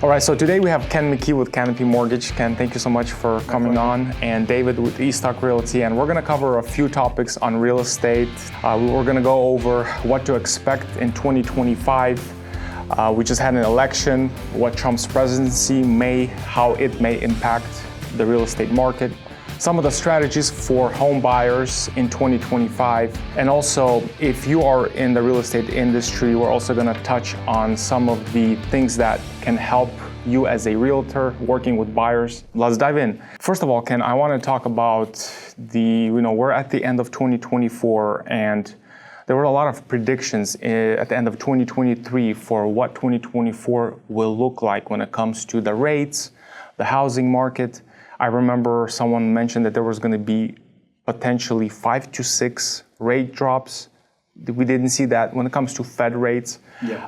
All right, so today we have Ken McKee with Canopy Mortgage. Ken, thank you so much for coming on. And David with Eastok Realty. And we're gonna cover a few topics on real estate. We're gonna go over what to expect in 2025. We just had an election, what Trump's presidency how it may impact the real estate market, some of the strategies for home buyers in 2025. And also, if you are in the real estate industry, we're also gonna touch on some of the things that can help you as a realtor working with buyers. Let's dive in. First of all, Ken, I wanna talk about we're at the end of 2024, and there were a lot of predictions at the end of 2023 for what 2024 will look like when it comes to the rates, the housing market. I remember someone mentioned that there was going to be potentially 5 to 6 rate drops. We didn't see that when it comes to Fed rates. Yeah.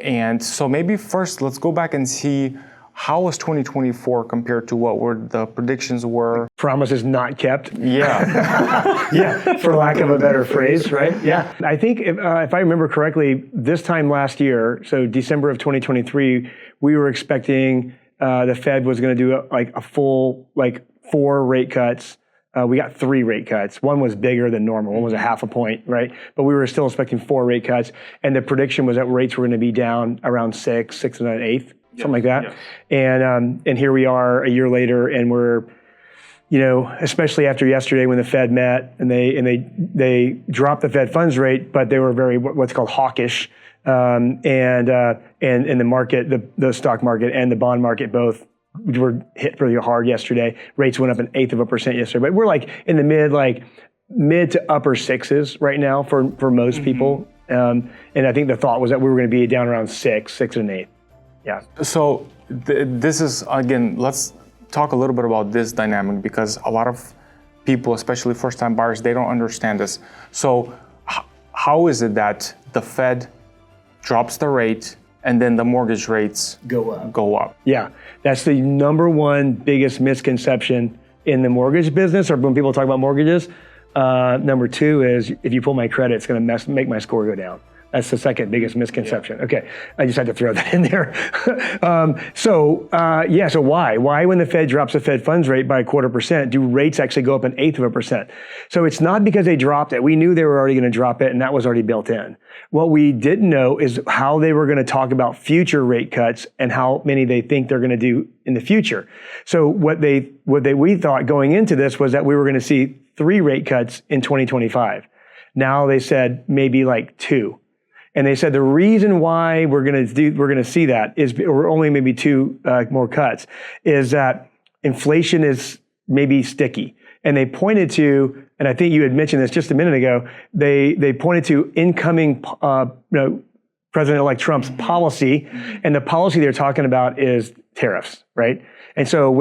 And so maybe first, let's go back and see how was 2024 compared to what the predictions were. Promises not kept. Yeah. Yeah, for lack of a better phrase, right? Yeah. I think if I remember correctly, this time last year, so December of 2023, we were expecting the Fed was going to do a full 4 rate cuts. We got 3 rate cuts. One was bigger than normal. One was a half a point, right? But we were still expecting 4 rate cuts. And the prediction was that rates were going to be down around 6 and an eighth, something like that. Yeah. And here we are a year later, and we're, especially after yesterday when the Fed met and they dropped the Fed funds rate, but they were very what's called hawkish. And the market, the stock market and the bond market both were hit really hard yesterday. Rates went up 1/8% yesterday, but we're in the mid to upper 6s right now for most people. And I think the thought was that we were going to be down around 6 and an eighth. Yeah. So this is, again, let's talk a little bit about this dynamic, because a lot of people, especially first-time buyers, they don't understand this. So how is it that the Fed drops the rate and then the mortgage rates go up? Yeah, that's the number one biggest misconception in the mortgage business, or when people talk about mortgages. Number 2 is if you pull my credit, it's going to make my score go down. That's the second biggest misconception. Yeah. Okay, I just had to throw that in there. So why? Why when the Fed drops the Fed funds rate by 0.25%, do rates actually go up 1/8%? So it's not because they dropped it. We knew they were already going to drop it, and that was already built in. What we didn't know is how they were going to talk about future rate cuts and how many they think they're going to do in the future. So what we thought going into this was that we were going to see 3 rate cuts in 2025. Now they said maybe 2. And they said the reason why we're going to see that is, or only maybe 2 more cuts, is that inflation is maybe sticky. And they pointed to, and I think you had mentioned this just a minute ago, they pointed to incoming President-elect Trump's policy, and the policy they're talking about is tariffs, right? And so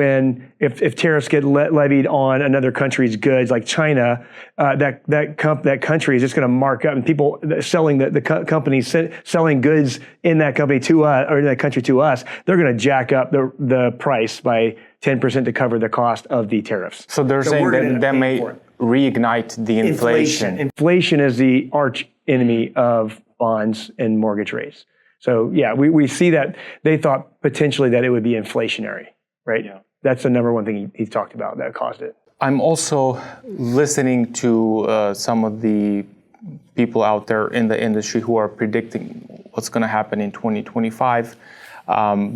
if tariffs get levied on another country's goods, like China, that country is just going to mark up, and people selling the companies selling goods in that company to us, or in that country to us, they're going to jack up the price by 10% to cover the cost of the tariffs. So they're saying that may reignite the inflation. Inflation is the arch enemy of bonds and mortgage rates. So yeah, we see that they thought potentially that it would be inflationary. Right? Yeah. That's the number one thing he talked about that caused it. I'm also listening to some of the people out there in the industry who are predicting what's going to happen in 2025.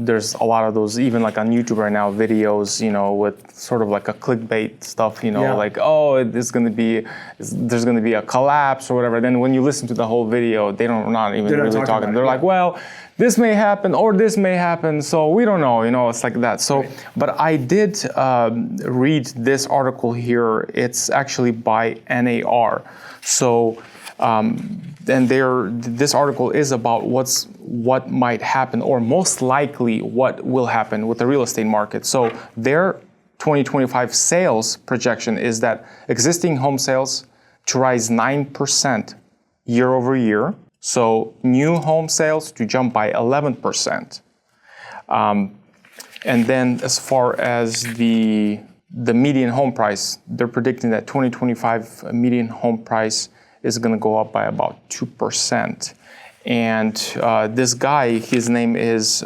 There's a lot of those, even on YouTube right now, videos, with sort of a clickbait stuff, there's going to be a collapse or whatever. Then when you listen to the whole video, they're not really talking. They're like, well, this may happen or this may happen, so we don't know, it's like that. So, right. But I did read this article here. It's actually by NAR. So, this article is about what might happen, or most likely what will happen with the real estate market. So their 2025 sales projection is that existing home sales to rise 9% year over year. So new home sales to jump by 11%. And then as far as the median home price, they're predicting that 2025 median home price is going to go up by about 2%. And this guy, his name is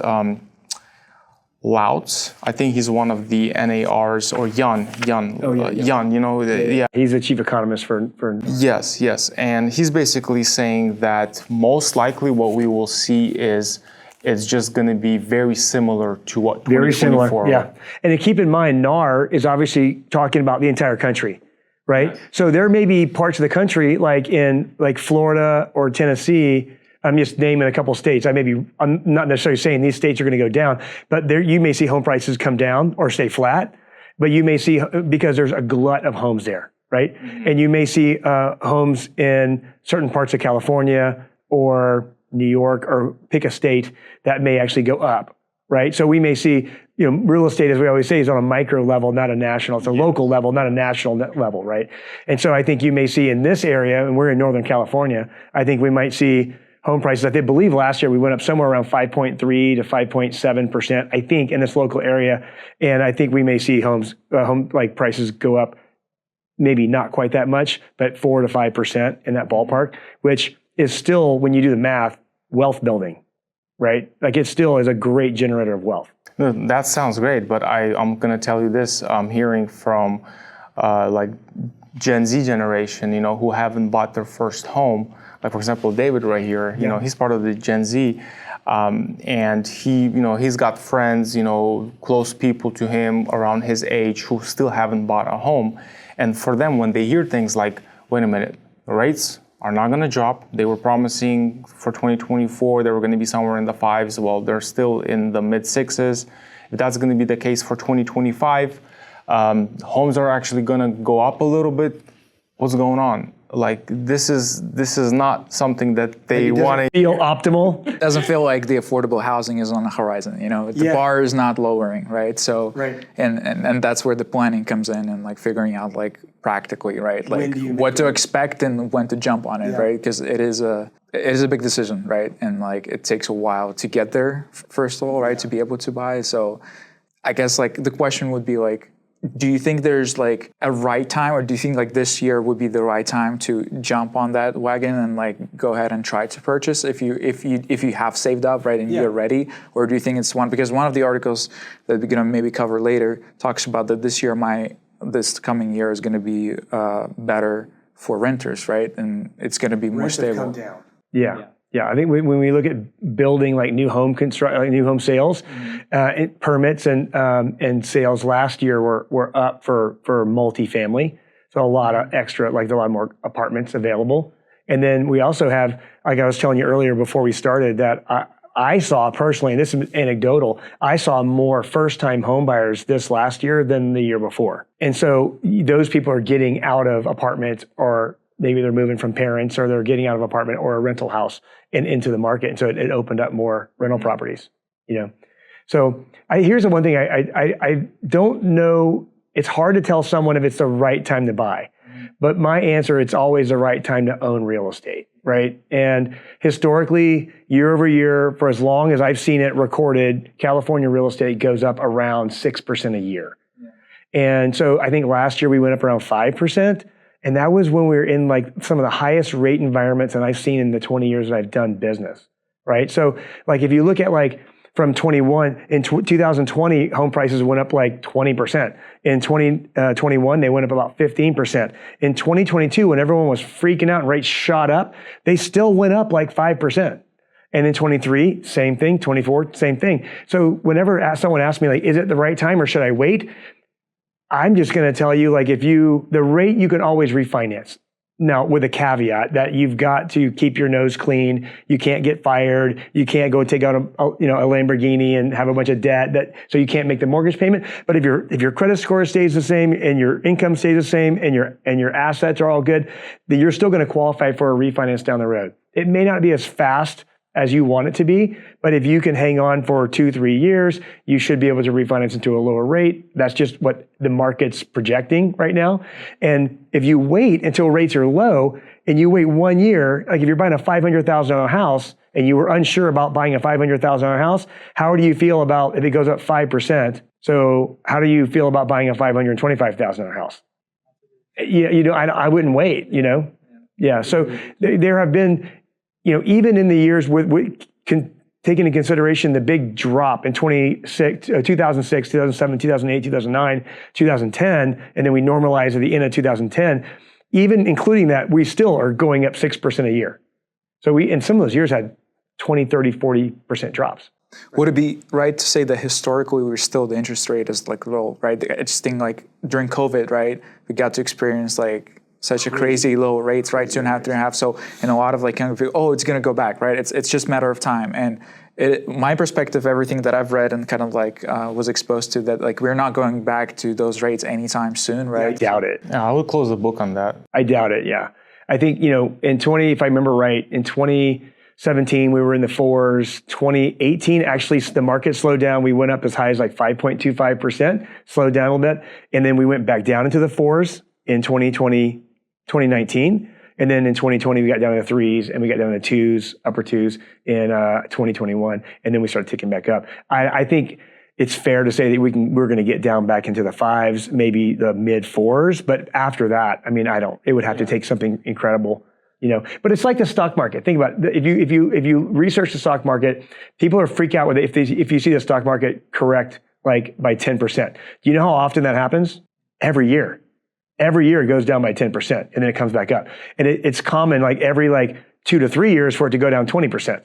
Louts. I think he's one of the NARs, or Jan, yeah. He's the chief economist for. Yes. And he's basically saying that most likely what we will see is it's just going to be very similar to what 2024. Very similar, yeah. And to keep in mind, NAR is obviously talking about the entire country, right? Yes. So there may be parts of the country, like in Florida or Tennessee. I'm just naming a couple states. I'm not necessarily saying these states are going to go down, but there you may see home prices come down or stay flat. But you may see, because there's a glut of homes there, right? Mm-hmm. And you may see homes in certain parts of California or New York, or pick a state that may actually go up, right? So we may see, real estate, as we always say, is on a micro level, not a national. It's a local level, not a national level, right? And so I think you may see in this area, and we're in Northern California, I think we might see home prices. I believe last year we went up somewhere around 5.3 to 5.7%, I think, in this local area. And I think we may see home prices go up, maybe not quite that much, but 4 to 5% in that ballpark, which is still, when you do the math, wealth building, right? It still is a great generator of wealth. That sounds great, but I'm going to tell you this. I'm hearing from Gen Z generation, who haven't bought their first home. Like, for example, David right here, he's part of the Gen Z, and he's got friends, close people to him around his age who still haven't bought a home. And for them, when they hear things like, wait a minute, the rates are not going to drop. They were promising for 2024, they were going to be somewhere in the 5s. Well, they're still in the mid 6s. If that's going to be the case for 2025, homes are actually going to go up a little bit. What's going on? This is not something that they want to feel optimal. It doesn't feel like the affordable housing is on the horizon. The bar is not lowering, right? So, right. And that's where the planning comes in, and figuring out practically, right? What to expect and when to jump on it, right? Because it is a big decision, right? And it takes a while to get there, first of all, right? To be able to buy. So I guess the question would be do you think there's a right time, or do you think this year would be the right time to jump on that wagon and go ahead and try to purchase if you have saved up, right, and you're ready? Or do you think it's because one of the articles that we're gonna maybe cover later talks about that this coming year is gonna be better for renters, right, and it's gonna be more stable. Come down. Yeah, I think when we look at building new home new home sales, permits and sales last year were up for multifamily, so a lot of extra, there are a lot more apartments available. And then we also have, like I was telling you earlier before we started, that I saw personally, and this is anecdotal, I saw more first-time home buyers this last year than the year before. And so those people are getting out of apartments, or maybe they're moving from parents, or they're getting out of apartment or a rental house and into the market. And so it opened up more rental properties, So here's the one thing I don't know. It's hard to tell someone if it's the right time to buy. But my answer, it's always the right time to own real estate, right? And historically, year over year, for as long as I've seen it recorded, California real estate goes up around 6% a year. And so I think last year we went up around 5%. And that was when we were in some of the highest rate environments that I've seen in the 20 years that I've done business, right? So if you look at from 2020, home prices went up 20%. In 2021, they went up about 15%. In 2022, when everyone was freaking out and rates shot up, they still went up 5%. And in 23, same thing. 24, same thing. So whenever someone asks me, is it the right time or should I wait? I'm just going to tell you, the rate you can always refinance. Now, with a caveat that you've got to keep your nose clean. You can't get fired. You can't go take out a Lamborghini and have a bunch of debt so you can't make the mortgage payment. But if your credit score stays the same and your income stays the same and your assets are all good, then you're still going to qualify for a refinance down the road. It may not be as fast as you want it to be, but if you can hang on for 2-3 years, you should be able to refinance into a lower rate. That's just what the market's projecting right now. And if you wait until rates are low and you wait 1 year, if you're buying a $500,000 house and you were unsure about buying a $500,000 house, how do you feel about if it goes up 5%? So how do you feel about buying a $525,000 house? I wouldn't wait, Yeah. So there have been, even in the years with taking into consideration the big drop in 2006, 2007, 2008, 2009, 2010, and then we normalize at the end of 2010, even including that, we still are going up 6% a year. So we, in some of those years, had 20, 30, 40% drops. Would it be right to say that historically we're still, the interest rate is like low, right? It's thing like during COVID, right? We got to experience like such a crazy low rates, right? 2.5%, 3.5%. So, and a lot of like young people, oh, it's going to go back, right? It's just a matter of time. And my perspective, everything that I've read and kind of like was exposed to, that like we're not going back to those rates anytime soon, right? I doubt it. Yeah, I would close the book on that. I doubt it. Yeah, I think if I remember right, in 2017 we were in the 4s. 2018 actually the market slowed down. We went up as high as like 5.25%, slowed down a little bit, and then we went back down into the 4s in 2019. And then in 2020, we got down to the 3s and we got down to 2s, upper 2s in 2021. And then we started ticking back up. I think it's fair to say that we're going to get down back into the 5s, maybe the mid 4s. But after that, I mean, it would have to take something incredible, But it's like the stock market. Think about it. If you research the stock market, people are freaked out with it if you see the stock market correct like by 10%. Do you know how often that happens? Every year. Every year it goes down by 10% and then it comes back up. And it's common like every 2 to 3 years for it to go down 20%.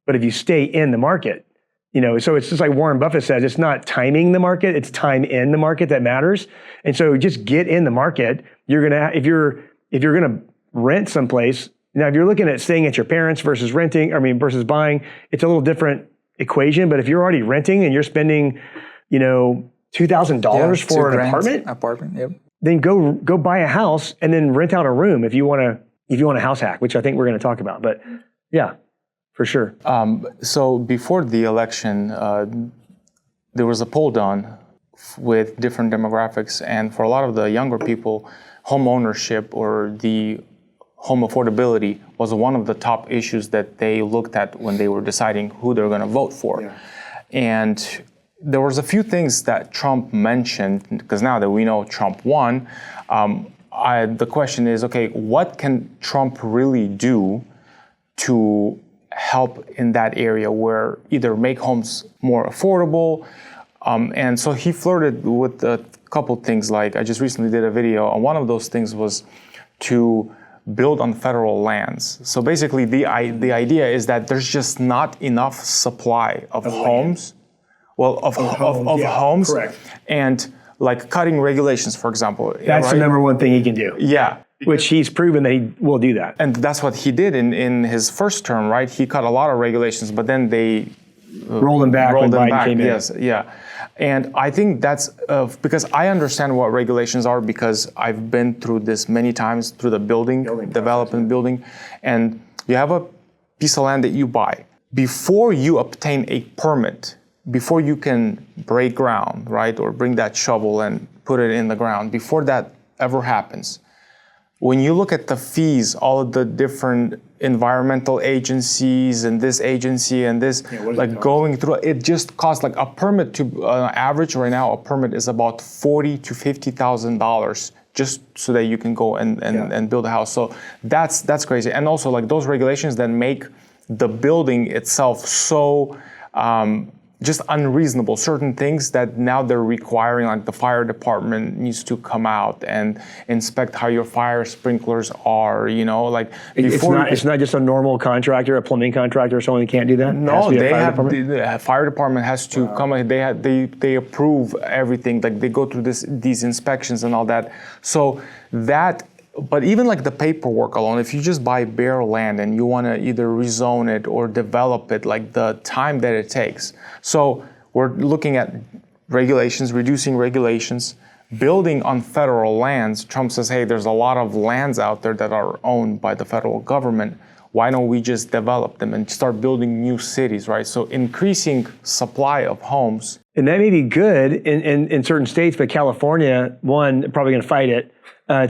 But if you stay in the market, so it's just like Warren Buffett says, it's not timing the market, it's time in the market that matters. And so just get in the market. If you're gonna rent someplace, now if you're looking at staying at your parents versus versus buying, it's a little different equation. But if you're already renting and you're spending, $2,000 for an apartment, yep. Then go buy a house and then rent out a room if you want to house hack, which I think we're going to talk about. But yeah, for sure. So before the election, there was a poll done with different demographics, and for a lot of the younger people, home ownership or the home affordability was one of the top issues that they looked at when they were deciding who they're going to vote for. Yeah. And there was a few things that Trump mentioned, because now that we know Trump won, the question is, okay, what can Trump really do to help in that area where either make homes more affordable? And so he flirted with a couple things, like I just recently did a video, and one of those things was to build on federal lands. So basically the idea is that there's just not enough supply of homes. Of homes, correct. And like cutting regulations, for example. That's the number one thing he can do. Yeah. Which he's proven that he will do that. And that's what he did in his first term, right? He cut a lot of regulations, but then they rolled them back when Biden came in. Yes, yeah. And I think that's because I understand what regulations are, because I've been through this many times through the development building. And you have a piece of land that you buy. Before you obtain a permit, before you can break ground, right, or bring that shovel and put it in the ground, before that ever happens, when you look at the fees, all of the different environmental agencies and this agency and this, going through, it just costs like a permit to average right now, a permit is about $40,000 to $50,000 just so that you can go and build a house. So that's crazy. And also like those regulations that make the building itself so just unreasonable. Certain things that now they're requiring, like the fire department needs to come out and inspect how your fire sprinklers are, like before. It's not just a normal contractor, a plumbing contractor or someone that can't do that? No, the fire department has to come in. They approve everything. Like they go through these inspections and all that. So but even like the paperwork alone, if you just buy bare land and you want to either rezone it or develop it, like the time that it takes. So we're looking at regulations, reducing regulations, building on federal lands. Trump says, hey, there's a lot of lands out there that are owned by the federal government. Why don't we just develop them and start building new cities, right? So increasing supply of homes. And that may be good in certain states, but California, one, probably going to fight it.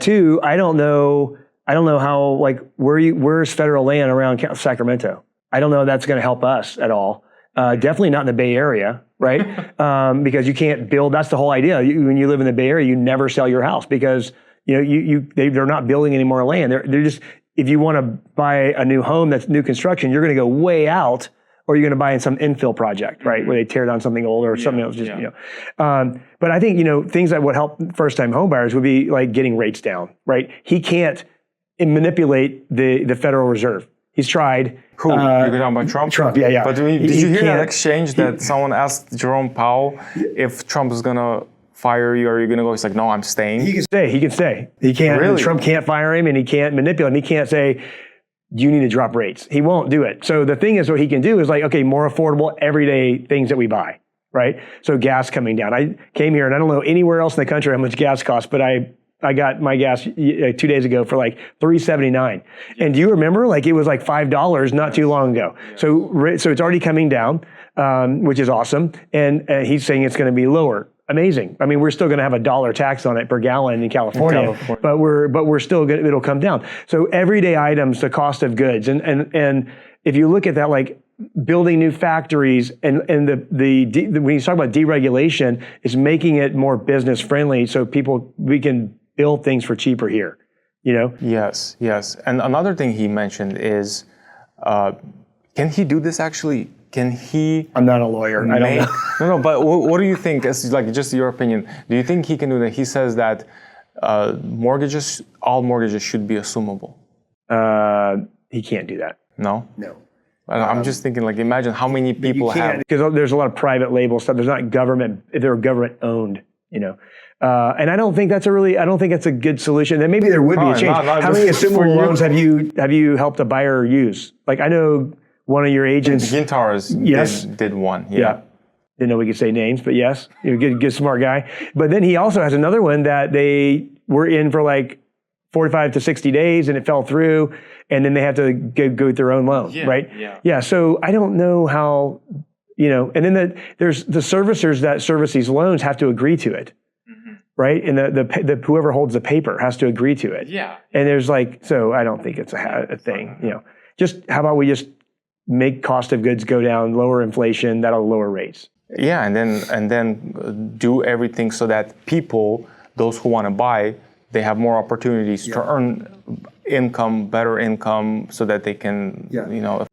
Two, I don't know how, like, where's federal land around Sacramento? I don't know if that's going to help us at all. Definitely not in the Bay Area, right? Because you can't build. That's the whole idea. When you live in the Bay Area, you never sell your house because they're not building any more land. They're just, if you want to buy a new home that's new construction, you're going to go way out or you're going to buy in some infill project, right, where they tear down something old or something else. But I think things that would help first-time homebuyers would be like getting rates down, right? He can't manipulate the Federal Reserve. He's tried. Who? You're talking about Trump? Trump, yeah. But did you hear that exchange that someone asked Jerome Powell if Trump is gonna fire you, or are you gonna go? He's like, no, I'm staying. He can stay. He can't. Really? Trump can't fire him, and he can't manipulate him. He can't say, you need to drop rates. He won't do it. So the thing is, what he can do is like, okay, more affordable everyday things that we buy, right? So gas coming down. I came here, and I don't know anywhere else in the country how much gas costs, but I got my gas 2 days ago for like $3.79. And do you remember? Like it was like $5 not too long ago. So it's already coming down, which is awesome. And he's saying it's going to be lower. Amazing. I mean, we're still going to have $1 tax on it per gallon in California, but we're still good. It'll come down. So everyday items, the cost of goods, and if you look at that, like building new factories and when you talk about deregulation, is making it more business friendly, so we can build things for cheaper here, Yes. And another thing he mentioned is, can he do this actually? Can he? I'm not a lawyer. I don't know. No, but what do you think? As like just your opinion. Do you think he can do that? He says that all mortgages should be assumable. He can't do that. No. I'm just thinking, like, imagine how many people have. Because there's a lot of private label stuff. There's not government. They're government owned. And I don't think that's a good solution. Then maybe there would be a change. How many assumable loans have you helped a buyer use? Like I know one of your agents. Gintars did one. Yeah. Didn't know we could say names, but yes, good smart guy. But then he also has another one that they were in for like 45 to 60 days and it fell through, and then they had to go with their own loan, right? Yeah. So I don't know how, and then there's the servicers that service these loans have to agree to it. Right? And the whoever holds the paper has to agree to it. Yeah. And there's so I don't think it's a thing, Just how about we just make cost of goods go down, lower inflation, that'll lower rates. Yeah, and then do everything so that people, those who want to buy, they have more opportunities to earn better income, so that they can,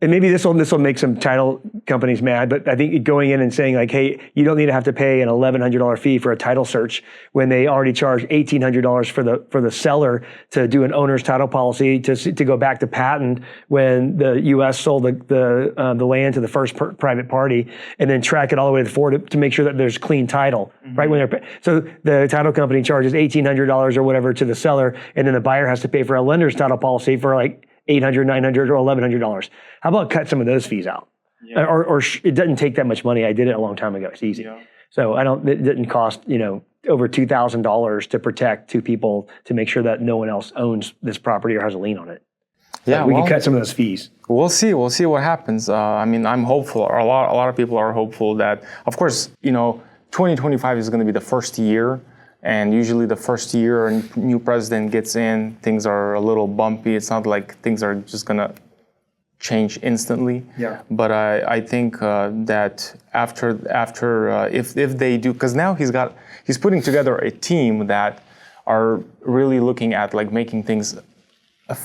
And maybe this will make some title companies mad, but I think going in and saying like, hey, you don't need to have to pay an $1,100 fee for a title search when they already charge $1,800 for the seller to do an owner's title policy to go back to patent when the U.S. sold the land to the first private party, and then track it all the way to the forward to make sure that there's clean title, right? So the title company charges $1,800 or whatever to the seller, and then the buyer has to pay for a lender's title policy for like $800, $900, or $1,100. How about cut some of those fees out? Or it doesn't take that much money. I did it a long time ago. It's easy. Yeah. So it didn't cost, over $2,000 to protect two people to make sure that no one else owns this property or has a lien on it. Yeah, we can cut some of those fees. We'll see what happens. I'm hopeful. A lot of people are hopeful that, of course, 2025 is going to be the first year. And usually the first year a new president gets in, things are a little bumpy. It's not like things are just going to change instantly. Yeah. But I think that after if they do, because now he's putting together a team that are really looking at like making things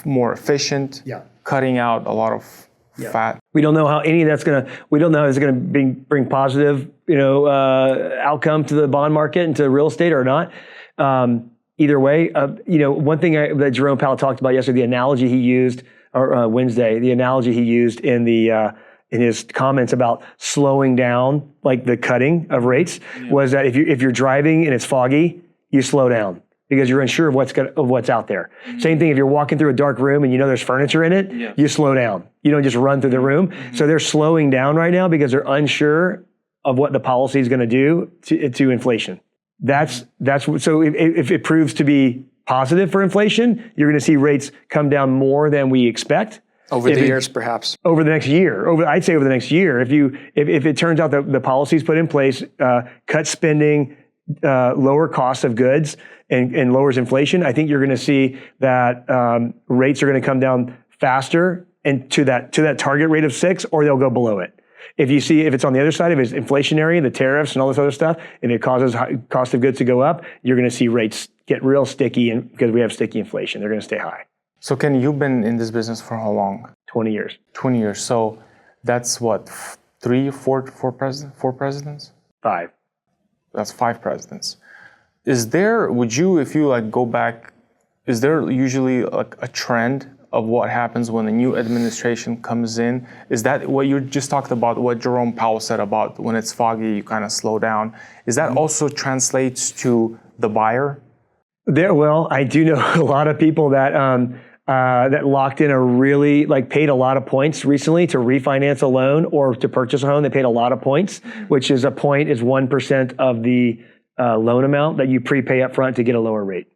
more efficient, cutting out a lot of fat. We don't know how any of that's we don't know how it's going to bring positive, outcome to the bond market and to real estate or not. Either way, one thing that Jerome Powell talked about yesterday, the analogy he used, or Wednesday, the analogy he used in his comments about slowing down, like the cutting of rates, was that if you're driving and it's foggy, you slow down, because you're unsure of what's out there. Mm-hmm. Same thing if you're walking through a dark room and there's furniture in it, you slow down. You don't just run through the room. Mm-hmm. So they're slowing down right now because they're unsure of what the policy is going to do to inflation. That's so if it proves to be positive for inflation, you're going to see rates come down more than we expect. Over the years, perhaps. Over the next year. I'd say over the next year. If it turns out that the policies put in place, cut spending, lower costs of goods, and lowers inflation, I think you're going to see that rates are going to come down faster and to that target rate of 6, or they'll go below it. If it's on the other side, if it's inflationary, the tariffs and all this other stuff, and it causes cost of goods to go up, you're going to see rates get real sticky, and because we have sticky inflation, they're going to stay high. So Ken, you've been in this business for how long? 20 years. 20 years. So that's what, four presidents? 5. That's 5 presidents. Would you, if you like go back, is there usually like a trend of what happens when a new administration comes in? Is that what you just talked about, what Jerome Powell said about when it's foggy, you kind of slow down? Is that also translates to the buyer? Well, I do know a lot of people that that locked in paid a lot of points recently to refinance a loan or to purchase a home. They paid a lot of points, which is 1% of the loan amount that you prepay up front to get a lower rate.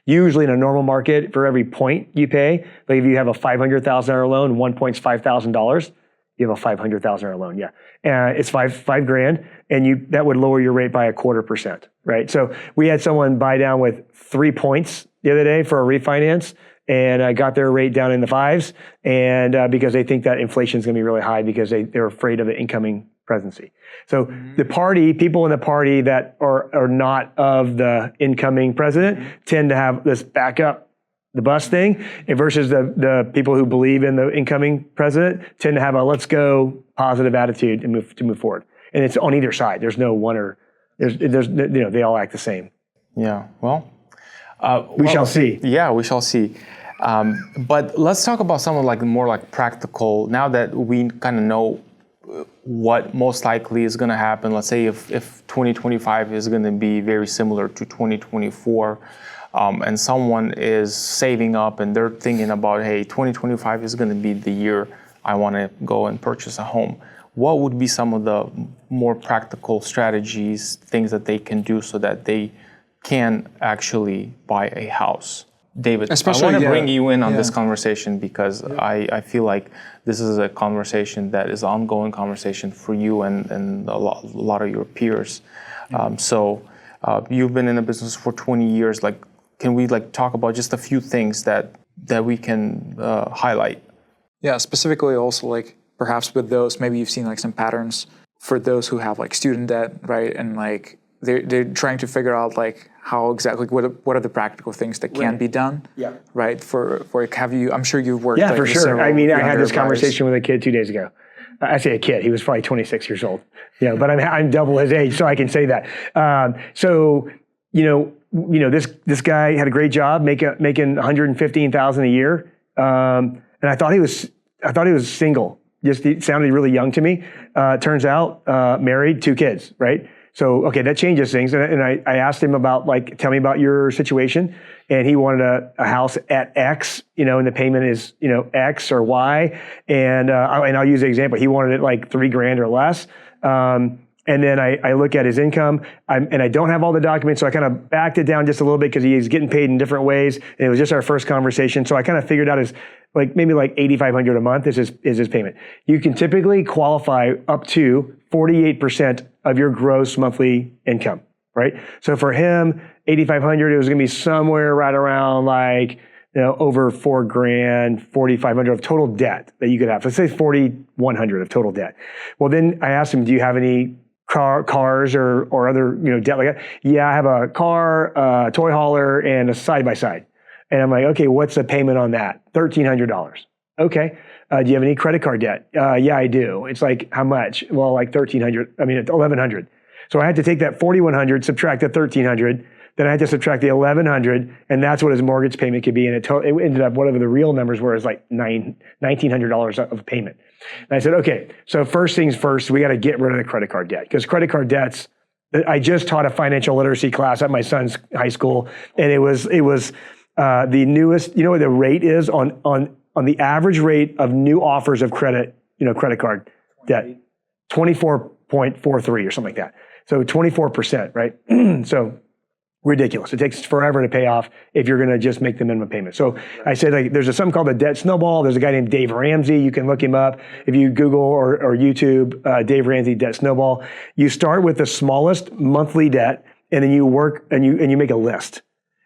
Usually in a normal market, for every point you pay, like if you have a $500,000 loan, 1 point's $5,000. You have a $500,000 loan, yeah. It's five grand, and that would lower your rate by 0.25%, right? So we had someone buy down with 3 points the other day for a refinance, and got their rate down in the 5s, and because they think that inflation is going to be really high because they're afraid of the incoming presidency. So people in the party that are not of the incoming president tend to have this backup the bus thing, and versus the people who believe in the incoming president tend to have a let's go positive attitude and move forward. And it's on either side. There's no one or there's they all act the same. Yeah. Well, we shall see. Yeah, we shall see. But let's talk about some of more like practical. Now that we kind of know what most likely is going to happen, let's say if 2025 is going to be very similar to 2024, and someone is saving up and they're thinking about, hey, 2025 is going to be the year I want to go and purchase a home. What would be some of the more practical strategies, things that they can do so that they can actually buy a house? David, I want to bring you in on this conversation because I feel like this is a conversation that is an ongoing conversation for you and a lot of your peers. So you've been in the business for 20 years. Can we talk about just a few things that we can highlight? Yeah, specifically also perhaps with those, maybe you've seen some patterns for those who have student debt, right? And they're trying to figure out how exactly what are the practical things that can be done, right? For I'm sure you've worked. Yeah, for sure. I mean, I had this conversation with a kid 2 days ago. I say a kid; he was probably 26 years old. But I'm double his age, so I can say that. This guy had a great job, making $115,000 a year, and I thought he was single. He sounded really young to me. Turns out, married, 2 kids, right? So, okay, that changes things. And I asked him about, tell me about your situation. And he wanted a house at X, and the payment is, X or Y. And I'll use the example. He wanted it $3,000 or less. And then I look at his income, and I don't have all the documents, so I kind of backed it down just a little bit because he's getting paid in different ways. And it was just our first conversation. So I kind of figured out his maybe $8,500 a month is his payment. You can typically qualify up to 48% of your gross monthly income, right? So for him, $8,500, it was going to be somewhere right around over $4,000, $4,500 of total debt that you could have. Let's say $4,100 of total debt. Well, then I asked him, do you have any cars or other debt like that? Yeah, I have a car, a toy hauler, and a side-by-side. And I'm like, okay, what's the payment on that? $1,300. Okay. Do you have any credit card debt? Yeah, I do. It's how much? Well, $1,100. So I had to take that $4,100, subtract the $1,300, then I had to subtract the $1,100, and that's what his mortgage payment could be. And it ended up, whatever the real numbers were, is $1,900 of payment. And I said, okay, so first things first, we got to get rid of the credit card debt, because credit card debts, I just taught a financial literacy class at my son's high school, and it was the newest, what the rate is on the average rate of new offers of credit, credit card debt, 24.43 or something like that. So 24%, right? So ridiculous. It takes forever to pay off if you're going to just make the minimum payment. So I said, there's something called the debt snowball. There's a guy named Dave Ramsey. You can look him up. If you Google or YouTube, Dave Ramsey debt snowball, you start with the smallest monthly debt, and then you work and you make a list.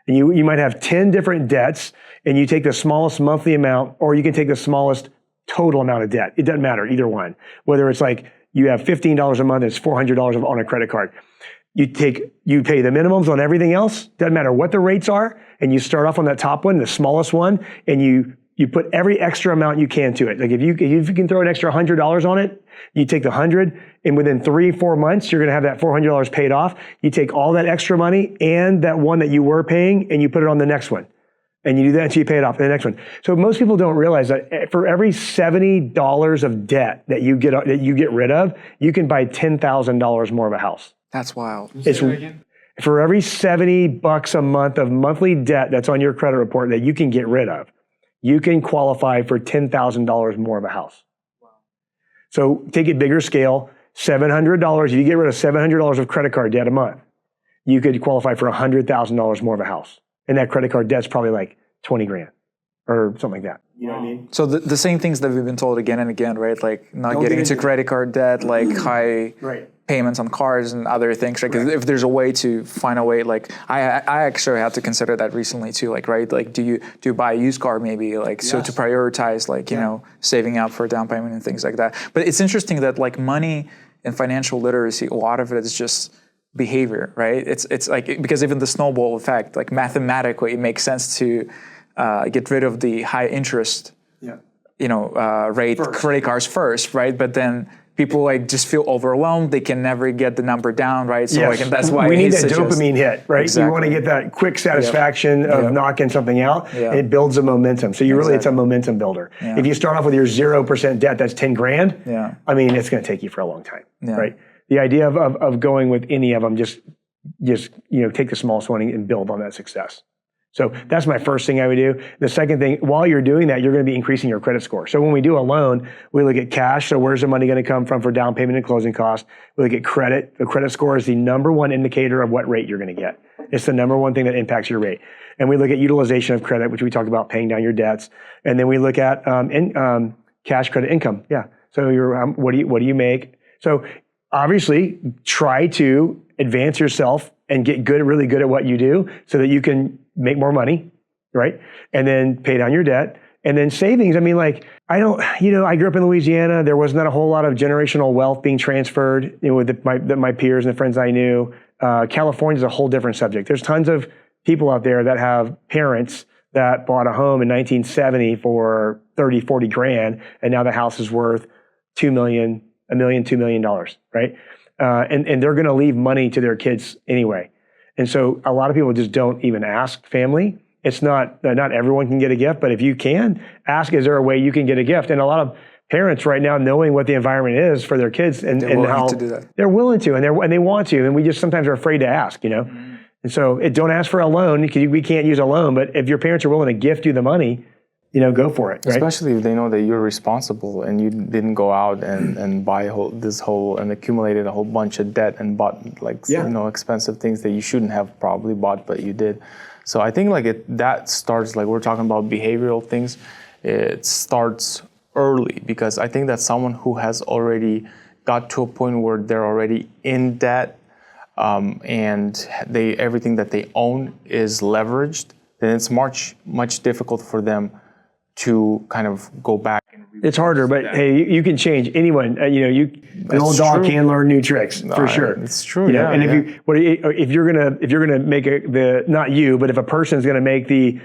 And you might have 10 different debts, and you take the smallest monthly amount, or you can take the smallest total amount of debt. It doesn't matter, either one. Whether it's you have $15 a month, it's $400 on a credit card. You pay the minimums on everything else, doesn't matter what the rates are, and you start off on that top one, the smallest one, and you put every extra amount you can to it. If you can throw an extra $100 on it, You take the 100, and within 3-4 months, you're going to have that $400 paid off. You take all that extra money and that one that you were paying, and you put it on the next one. And you do that until you pay it off in the next one. So most people don't realize that for every $70 of debt that you get rid of, you can buy $10,000 more of a house. That's wild. For every $70 a month of monthly debt that's on your credit report that you can get rid of, you can qualify for $10,000 more of a house. Wow. So take it bigger scale, $700. If you get rid of $700 of credit card debt a month, you could qualify for $100,000 more of a house. And that credit card debt's probably like 20 grand or something like that. You know what I mean? So the same things that we've been told again and again, right? Like not getting into credit card debt, like high payments on cars and other things. Right? If there's a way to find a way, like I actually had to consider that recently too. Like, right? Like, do you buy a used car maybe? Like, so to prioritize, like, you know, saving up for down payment and things like that. But it's interesting that like money and financial literacy, a lot of it is just behavior, right? It's like, because even the snowball effect, like mathematically, it makes sense to get rid of the high interest, rate credit cards first, right? But then people like just feel overwhelmed. They can never get the number down, right? So like, and that's why we need that dopamine hit, right? Exactly. You want to get that quick satisfaction of knocking something out. And it builds a momentum. So it's a momentum builder. If you start off with your 0% debt, that's 10 grand. I mean, it's going to take you for a long time, right? The idea of going with any of them, just take the smallest one and build on that success. So that's my first thing I would do. The second thing, while you're doing that, you're going to be increasing your credit score. So when we do a loan, we look at cash. So where's the money going to come from for down payment and closing costs? We look at credit. The credit score is the number one indicator of what rate you're going to get. It's the number one thing that impacts your rate. And we look at utilization of credit, which we talked about paying down your debts. And then we look at cash credit income. Yeah. So what do you make? So obviously, try to advance yourself and get really good at what you do so that you can make more money, right? And then pay down your debt. And then savings, I mean, like, I grew up in Louisiana. There was not a whole lot of generational wealth being transferred with my peers and the friends I knew. California is a whole different subject. There's tons of people out there that have parents that bought a home in 1970 for 30, 40 grand, and now the house is worth $2 million, $2 million, right? And they're going to leave money to their kids anyway. And so a lot of people just don't even ask family. It's not everyone can get a gift, but if you can, ask, is there a way you can get a gift? And a lot of parents right now, knowing what the environment is for their kids and how to do that. They're willing to, and they want to, and we just sometimes are afraid to ask, Mm-hmm. And so don't ask for a loan because we can't use a loan, but if your parents are willing to gift you the money, go for it. Right? Especially if they know that you're responsible and you didn't go out and buy and accumulated a whole bunch of debt and bought expensive things that you shouldn't have probably bought, but you did. So I think that starts, like we're talking about behavioral things, it starts early, because I think that someone who has already got to a point where they're already in debt and everything that they own is leveraged, then it's much difficult for them to kind of go back. It's harder, but hey, you can change. Anyone, an old dog can learn new tricks for sure. It's true. And if you're gonna make not you, but if a person's gonna make the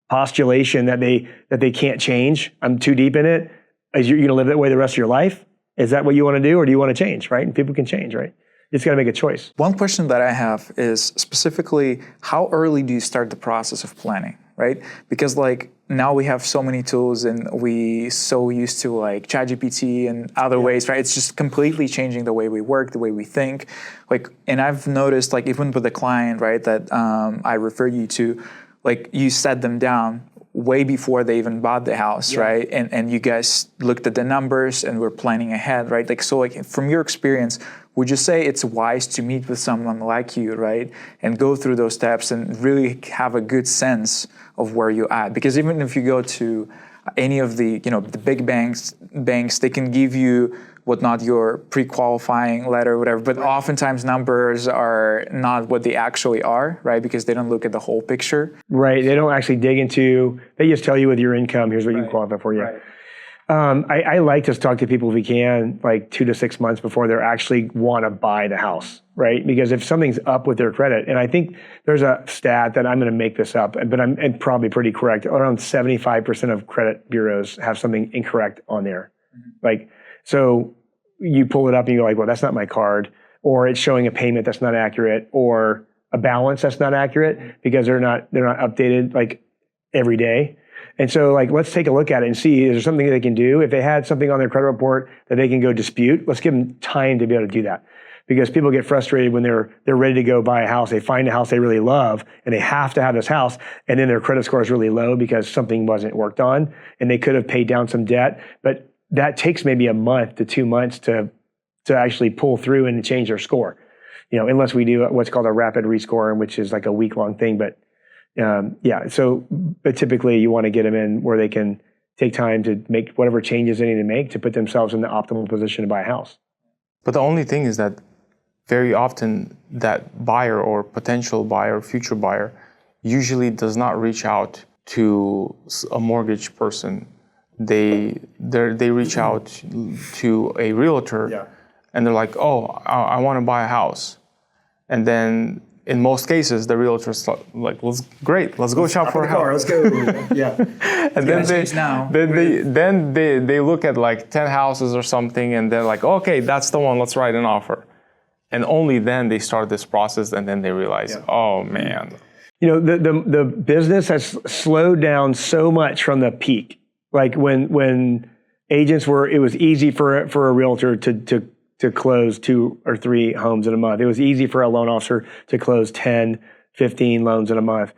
postulation that they can't change, I'm too deep in it. Is you're gonna live that way the rest of your life? Is that what you want to do, or do you want to change? Right? And people can change, right? You just got to make a choice. One question that I have is specifically, how early do you start the process of planning, right? Because like now we have so many tools and we so used to like ChatGPT and other ways, right? It's just completely changing the way we work, the way we think. Like, and I've noticed, like even with the client, right, that I refer you to, like you set them down way before they even bought the house, right? And you guys looked at the numbers and were planning ahead, right? Like, so like from your experience, would you say it's wise to meet with someone like you, right? And go through those steps and really have a good sense of where you're at? Because even if you go to any of the, the big banks, they can give you your pre-qualifying letter or whatever, but oftentimes numbers are not what they actually are, right? Because they don't look at the whole picture. Right, they don't actually dig into, they just tell you with your income, here's what you can qualify for, Right. I like to talk to people if we can, like 2 to 6 months before they actually want to buy the house, right? Because if something's up with their credit, and I think there's a stat that I'm going to make this up, but I'm probably pretty correct, around 75% of credit bureaus have something incorrect on there. Like, so you pull it up and you're like, well, that's not my card, or it's showing a payment that's not accurate, or a balance that's not accurate because they're not updated like every day. And so like, let's take a look at it and see, is there something they can do? If they had something on their credit report that they can go dispute, let's give them time to be able to do that. Because people get frustrated when they're ready to go buy a house. They find a house they really love and they have to have this house, and then their credit score is really low because something wasn't worked on and they could have paid down some debt. But that takes maybe a month to 2 months to actually pull through and change their score. Unless we do what's called a rapid rescoring, which is like a week-long thing. But but typically you want to get them in where they can take time to make whatever changes they need to make to put themselves in the optimal position to buy a house. But the only thing is that very often that buyer or potential buyer, future buyer, usually does not reach out to a mortgage person. They reach out to a realtor, and they're like, oh, I want to buy a house. And then in most cases, the realtor's like, let's go shop for a house. Let's go. Yeah. And then they look at like 10 houses or something, and they're like, okay, that's the one, let's write an offer. And only then they start this process, and then they realize, oh man. The business has slowed down so much from the peak. Like when agents it was easy for a realtor to close 2 or 3 homes in a month. It was easy for a loan officer to close 10, 15 loans in a month.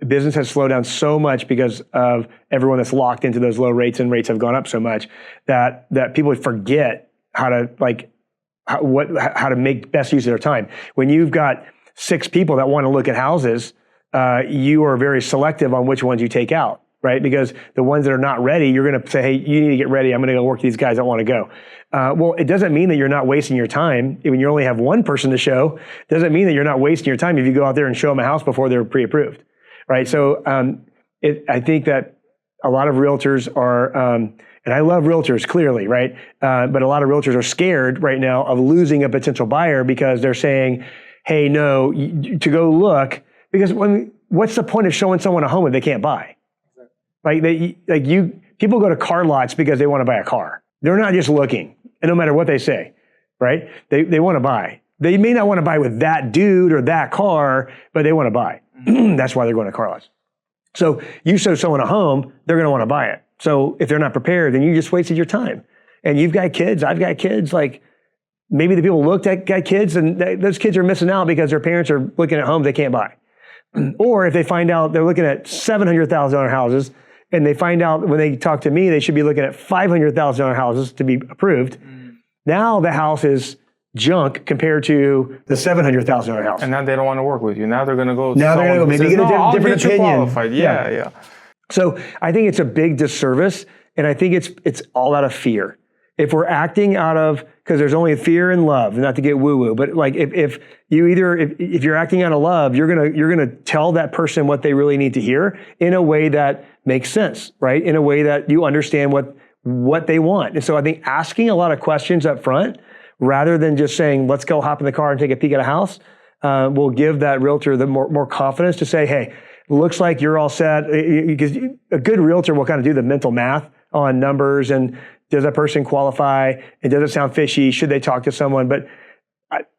Business has slowed down so much because of everyone that's locked into those low rates, and rates have gone up so much that people forget how to make best use of their time. When you've got 6 people that want to look at houses, you are very selective on which ones you take out, right? Because the ones that are not ready, you're going to say, hey, you need to get ready. I'm going to go work with these guys that want to go. Well, it doesn't mean that you're not wasting your time. When you only have one person to show, it doesn't mean that you're not wasting your time if you go out there and show them a house before they're pre-approved, right? So I think that a lot of realtors are, and I love realtors clearly, right? But a lot of realtors are scared right now of losing a potential buyer because they're saying, hey, no, to go look, because what's the point of showing someone a home if they can't buy? People go to car lots because they want to buy a car. They're not just looking, and no matter what they say, right? They want to buy. They may not want to buy with that dude or that car, but they want to buy. That's why they're going to car lots. So you show someone a home, they're going to want to buy it. So if they're not prepared, then you just wasted your time. And you've got kids, I've got kids, like maybe the people got kids, and those kids are missing out because their parents are looking at homes they can't buy. Or if they find out they're looking at $700,000 houses, and they find out when they talk to me, they should be looking at $500,000 houses to be approved. Now the house is junk compared to the $700,000 house. And now they don't want to work with you. Now they're going to go. Maybe get a different opinion. Qualified. Yeah. So I think it's a big disservice, and I think it's all out of fear. If we're acting out of, because there's only fear and love, not to get woo-woo, but like if you're acting out of love, you're gonna tell that person what they really need to hear in a way that makes sense, right? In a way that you understand what they want. And so I think asking a lot of questions up front, rather than just saying, let's go hop in the car and take a peek at a house, will give that realtor the more confidence to say, hey, looks like you're all set. Because a good realtor will kind of do the mental math on numbers and does that person qualify? And does it sound fishy? Should they talk to someone? But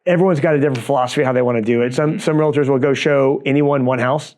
everyone's got a different philosophy how they want to do it. Some realtors will go show anyone one house,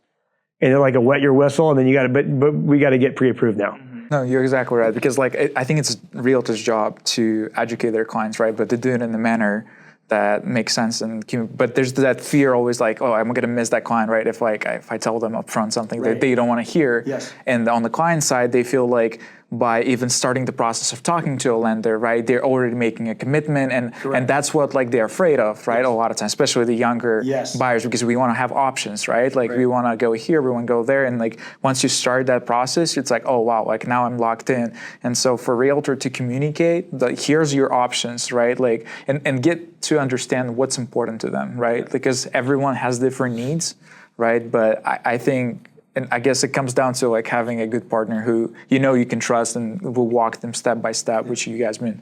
and they're like a wet your whistle, and then you got to. But we got to get pre-approved now. No, you're exactly right. Because I think it's realtor's job to educate their clients, right? But to do it in a manner that makes sense. But there's that fear always like, oh, I'm going to miss that client, right? If I tell them upfront something that they don't want to hear. Yes. And on the client side, they feel like by even starting the process of talking to a lender, right, they're already making a commitment, and that's what they're afraid of, right? Yes. A lot of times, especially the younger buyers, because we want to have options, right? We want to go here, we want to go there, and once you start that process, it's like, oh wow, now I'm locked in. And so for realtor to communicate, here's your options, right? And get to understand what's important to them, right? Because everyone has different needs, right? But I think. And I guess it comes down to having a good partner who you can trust and will walk them step by step, which you guys been.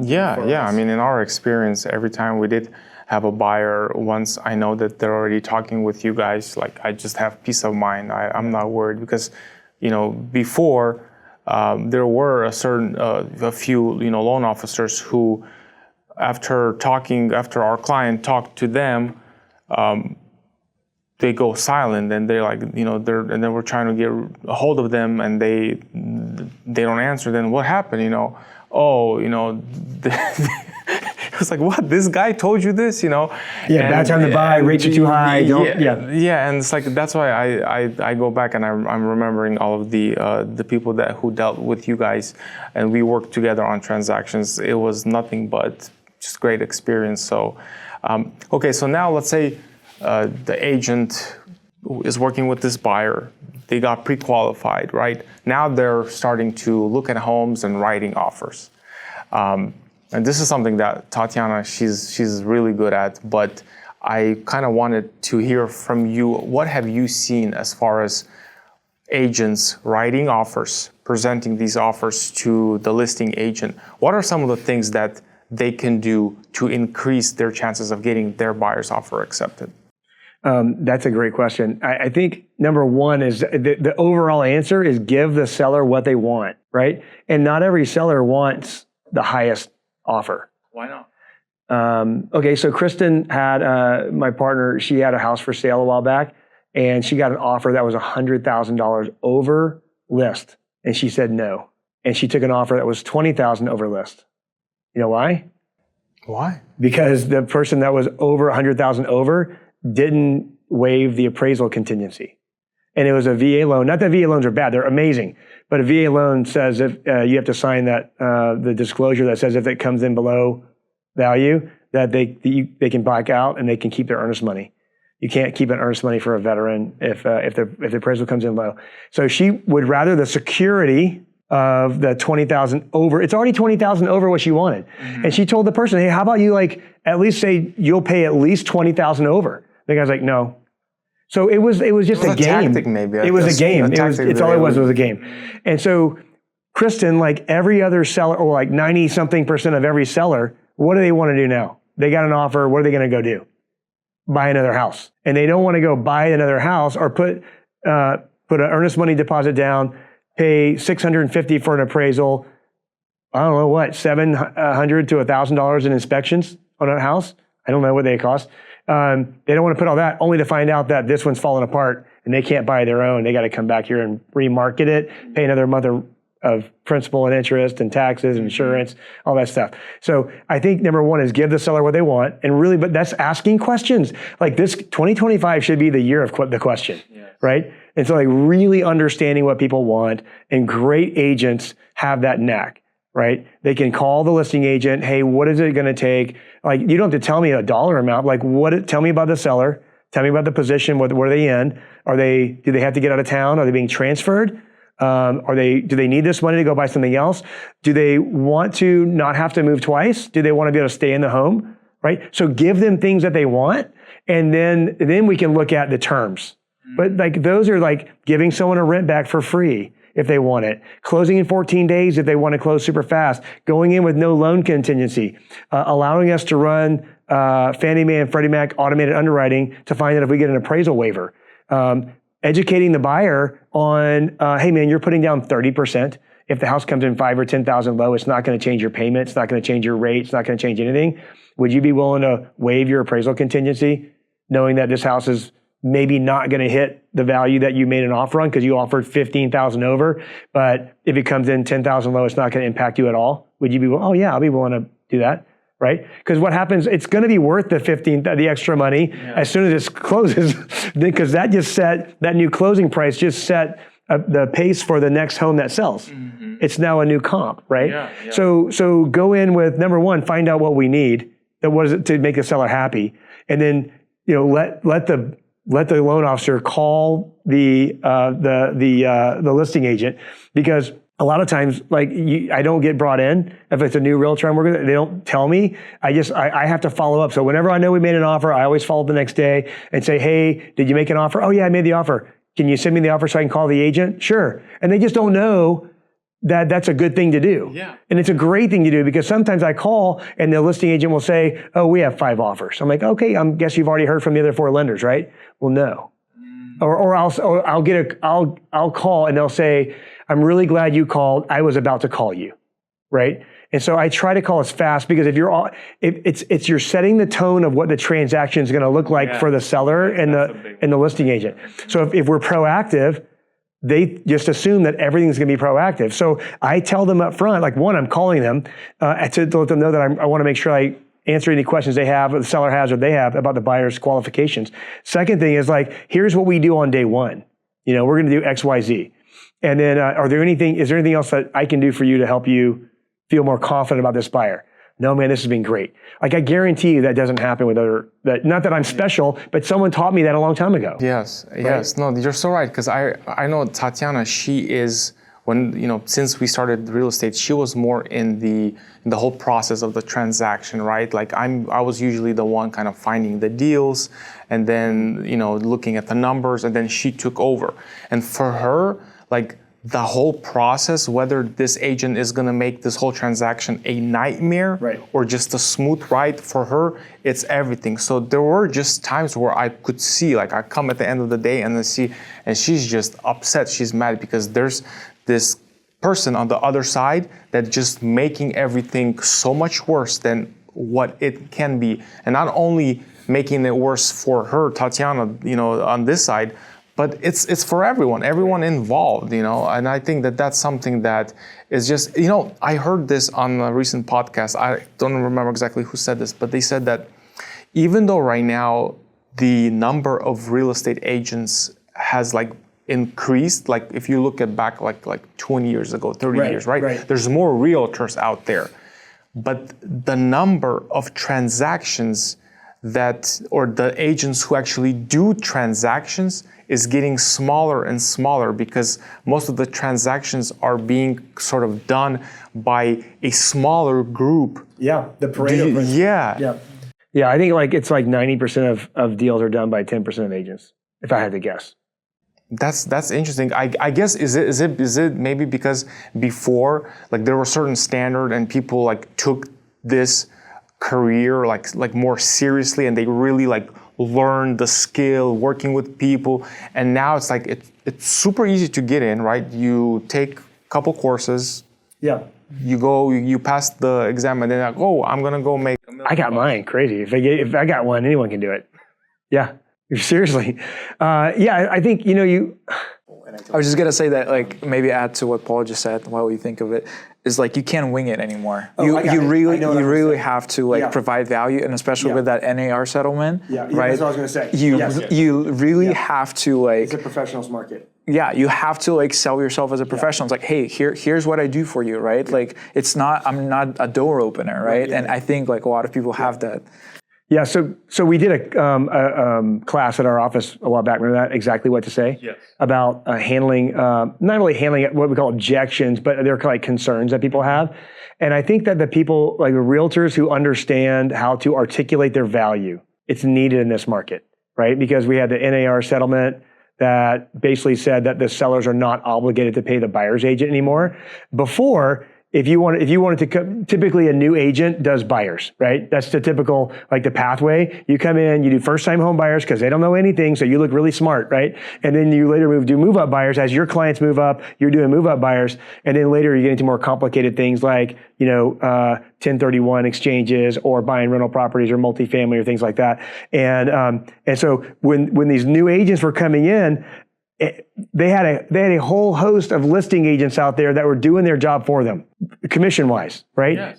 Yeah. I mean, in our experience, every time we did have a buyer, once I know that they're already talking with you guys, I just have peace of mind. I'm not worried because, before there were a few loan officers who, after our client talked to them, they go silent, and they're like, and then we're trying to get a hold of them, and they don't answer. Then what happened? It was like, what? This guy told you this? Yeah, bad time to buy. Rates are too high. Yeah, and it's like that's why I go back and I'm remembering all of the people who dealt with you guys, and we worked together on transactions. It was nothing but just great experience. So, okay, so now let's say the agent is working with this buyer. They got pre-qualified, right? Now they're starting to look at homes and writing offers. And this is something that Tatiana, she's really good at, but I kind of wanted to hear from you. What have you seen as far as agents writing offers, presenting these offers to the listing agent? What are some of the things that they can do to increase their chances of getting their buyer's offer accepted? That's a great question. I think number one is the overall answer is give the seller what they want, right? And not every seller wants the highest offer. Why not? Okay, so Kristen had, my partner, she had a house for sale a while back, and she got an offer that was $100,000 over list, and she said no. And she took an offer that was $20,000 over list. You know why? Why? Because the person that was over $100,000 over didn't waive the appraisal contingency. And it was a VA loan. Not that VA loans are bad, they're amazing. But a VA loan says if you have to sign that the disclosure that says if it comes in below value, that they can back out and they can keep their earnest money. You can't keep an earnest money for a veteran if the appraisal comes in low. So she would rather the security of the $20,000 over. It's already $20,000 over what she wanted. Mm-hmm. And she told the person, hey, how about you at least say you'll pay at least $20,000 over? The guy's like, no. So it was just a game. Tactic, maybe. It was a game. It's all it was a game. And so Kristen, like every other seller, or like 90-something% of every seller, what do they want to do now? They got an offer. What are they going to go do? Buy another house. And they don't want to go buy another house or put an earnest money deposit down, pay $650 for an appraisal. I don't know what, $700 to $1,000 in inspections on a house. I don't know what they cost. They don't want to put all that only to find out that this one's falling apart and they can't buy their own. They got to come back here and remarket it, pay another month of principal and interest and taxes and insurance, all that stuff. So I think number one is give the seller what they want, and really, but that's asking questions. Like this 2025 should be the year of the question, yes. Right? And so like really understanding what people want, and great agents have that knack, right? They can call the listing agent, hey, what is it going to take? Like, you don't have to tell me a dollar amount. Like, tell me about the seller. Tell me about the position. What are they in? Do they have to get out of town? Are they being transferred? Do they need this money to go buy something else? Do they want to not have to move twice? Do they want to be able to stay in the home? Right? So give them things that they want, and then we can look at the terms. But like those are like giving someone a rent back for free if they want it, closing in 14 days if they want to close super fast, going in with no loan contingency, allowing us to run Fannie Mae and Freddie Mac automated underwriting to find out if we get an appraisal waiver, educating the buyer on, hey man, you're putting down 30%. If the house comes in 5 or 10,000 low, it's not going to change your payment. It's not going to change your rate. It's not going to change anything. Would you be willing to waive your appraisal contingency, knowing that this house is maybe not going to hit the value that you made an offer on because you offered 15,000 over, but if it comes in 10,000 low, it's not going to impact you at all? Would you be, oh yeah, I'll be willing to do that, right? Because what happens, it's going to be worth the extra money as soon as it closes, because that new closing price just set the pace for the next home that sells. Mm-hmm. It's now a new comp, right? Yeah. So go in with number one, find out what we need, what is it to make the seller happy, and then let the loan officer call the listing agent, because a lot of times, I don't get brought in if it's a new realtor I'm working with. They don't tell me. I have to follow up. So whenever I know we made an offer, I always follow up the next day and say, hey, did you make an offer? Oh yeah, I made the offer. Can you send me the offer so I can call the agent? Sure. And they just don't know that that's a good thing to do. Yeah. And it's a great thing to do, because sometimes I call and the listing agent will say, oh, we have 5 offers. I'm like, okay, I guess you've already heard from the other 4 lenders, right? Well, no. Or I'll call and they'll say, I'm really glad you called. I was about to call you, right? And so I try to call as fast because if you're setting the tone of what the transaction is going to look like for the seller and the listing agent. So if we're proactive, they just assume that everything's going to be proactive. So I tell them up front, like one, I'm calling them to let them know that I want to make sure I answer any questions they have, or the seller has, or they have about the buyer's qualifications. Second thing is like, here's what we do on day one. You know, we're going to do X, Y, Z. And then, is there anything else that I can do for you to help you feel more confident about this buyer? No, man, this has been great. Like, I guarantee you that doesn't happen with not that I'm special, but someone taught me that a long time ago. Yes. No, you're so right. Because I know Tatiana, she is, since we started real estate, she was more in the whole process of the transaction, right? Like I was usually the one kind of finding the deals and then, looking at the numbers, and then she took over. And for her, like, the whole process, whether this agent is going to make this whole transaction a nightmare or just a smooth ride, for her, it's everything. So there were just times where I could see, like, I come at the end of the day and she's just upset. She's mad because there's this person on the other side that's just making everything so much worse than what it can be. And not only making it worse for her, Tatiana, on this side, but it's for everyone involved, and I think that that's something that is just, I heard this on a recent podcast. I don't remember exactly who said this, but they said that even though right now the number of real estate agents has like increased, like if you look at back like 20 years ago, 30 years, right? There's more realtors out there, but the number of transactions or the agents who actually do transactions is getting smaller and smaller because most of the transactions are being sort of done by a smaller group. Yeah, the Pareto principle. Yeah, I think it's like 90% of deals are done by 10% of agents, if I had to guess. That's interesting. I guess is it maybe because before, like, there was certain standard and people like took this career like more seriously, and they really like learn the skill working with people, and now it's like it's super easy to get in, right? You take a couple courses, you pass the exam, and then like, I'm gonna go make I got mine. Crazy. If I got one, anyone can do it. Yeah, seriously. I think I was just gonna say that, like, maybe add to what Paul just said while we think of it, is like you can't wing it anymore. You really have to provide value, and especially with that NAR settlement, right? That's what I was gonna say. You really have to It's a professional's market. Yeah, you have to like sell yourself as a professional. It's like, hey, here's what I do for you, right? Like, I'm not a door opener, right? And I think like a lot of people have that. Yeah, so we did a class at our office a while back. Remember that? Exactly what to say? Yes. About handling, not really handling what we call objections, but they're like concerns that people have. And I think that the people, like the realtors who understand how to articulate their value, it's needed in this market, right? Because we had the NAR settlement that basically said that the sellers are not obligated to pay the buyer's agent anymore. Before, if you wanted to come, typically a new agent does buyers, right? That's the typical, like the pathway. You come in, you do first-time home buyers because they don't know anything, so you look really smart, right? And then you later do move-up buyers. As your clients move up, you're doing move-up buyers, and then later you get into more complicated things like 1031 exchanges or buying rental properties or multifamily or things like that. And so when these new agents were coming in, they had a whole host of listing agents out there that were doing their job for them, commission wise, right? Yeah.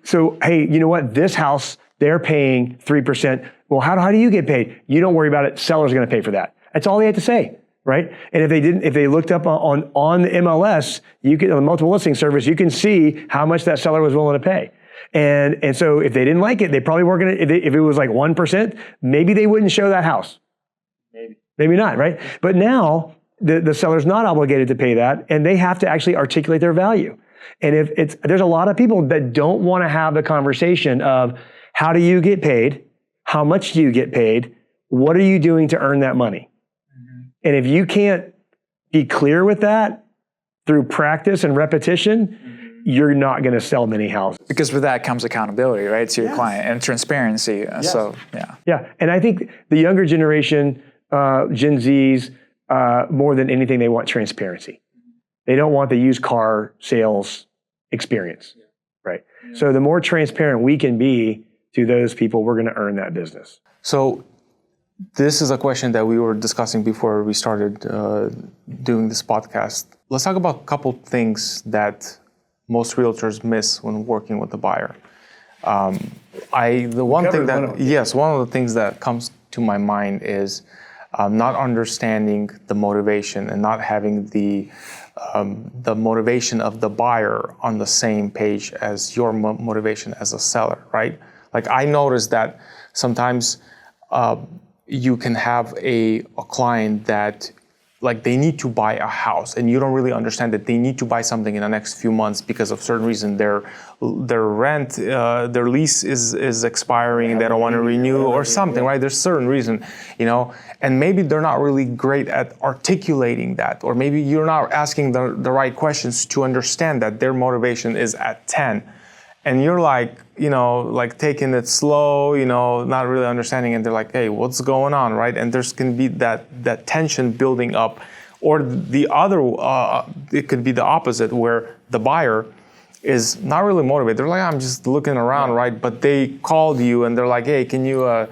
So hey, you know what? This house, they're paying 3%. Well, how do you get paid? You don't worry about it. Seller's going to pay for that. That's all they had to say, right? And if they looked up on the MLS, on the multiple listing service, you can see how much that seller was willing to pay. And so if they didn't like it, they probably weren't going to. If it was like 1%, maybe they wouldn't show that house. Maybe not, right? But now the seller's not obligated to pay that, and they have to actually articulate their value. And there's a lot of people that don't want to have the conversation of how do you get paid, how much do you get paid, what are you doing to earn that money? Mm-hmm. And if you can't be clear with that through practice and repetition, you're not going to sell many houses. Because with that comes accountability, right, to your client, and transparency. Yes. So, yeah. Yeah, and I think the younger generation, Gen Zs, more than anything, they want transparency. They don't want the used car sales experience, right? Yeah. So the more transparent we can be to those people, we're going to earn that business. So this is a question that we were discussing before we started doing this podcast. Let's talk about a couple things that most realtors miss when working with the buyer. One of the things that comes to my mind is not understanding the motivation and not having the motivation of the buyer on the same page as your motivation as a seller, right? Like I noticed that sometimes you can have a client that like they need to buy a house and you don't really understand that they need to buy something in the next few months because of certain reason their rent, their lease is expiring and they don't want to renew or something, right? There's certain reason, and maybe they're not really great at articulating that, or maybe you're not asking the right questions to understand that their motivation is at 10. And you're like, taking it slow, not really understanding. And they're like, hey, what's going on, right? And there's going to be that tension building up. Or the other, it could be the opposite, where the buyer is not really motivated. They're like, I'm just looking around, right? But they called you and they're like, hey, can you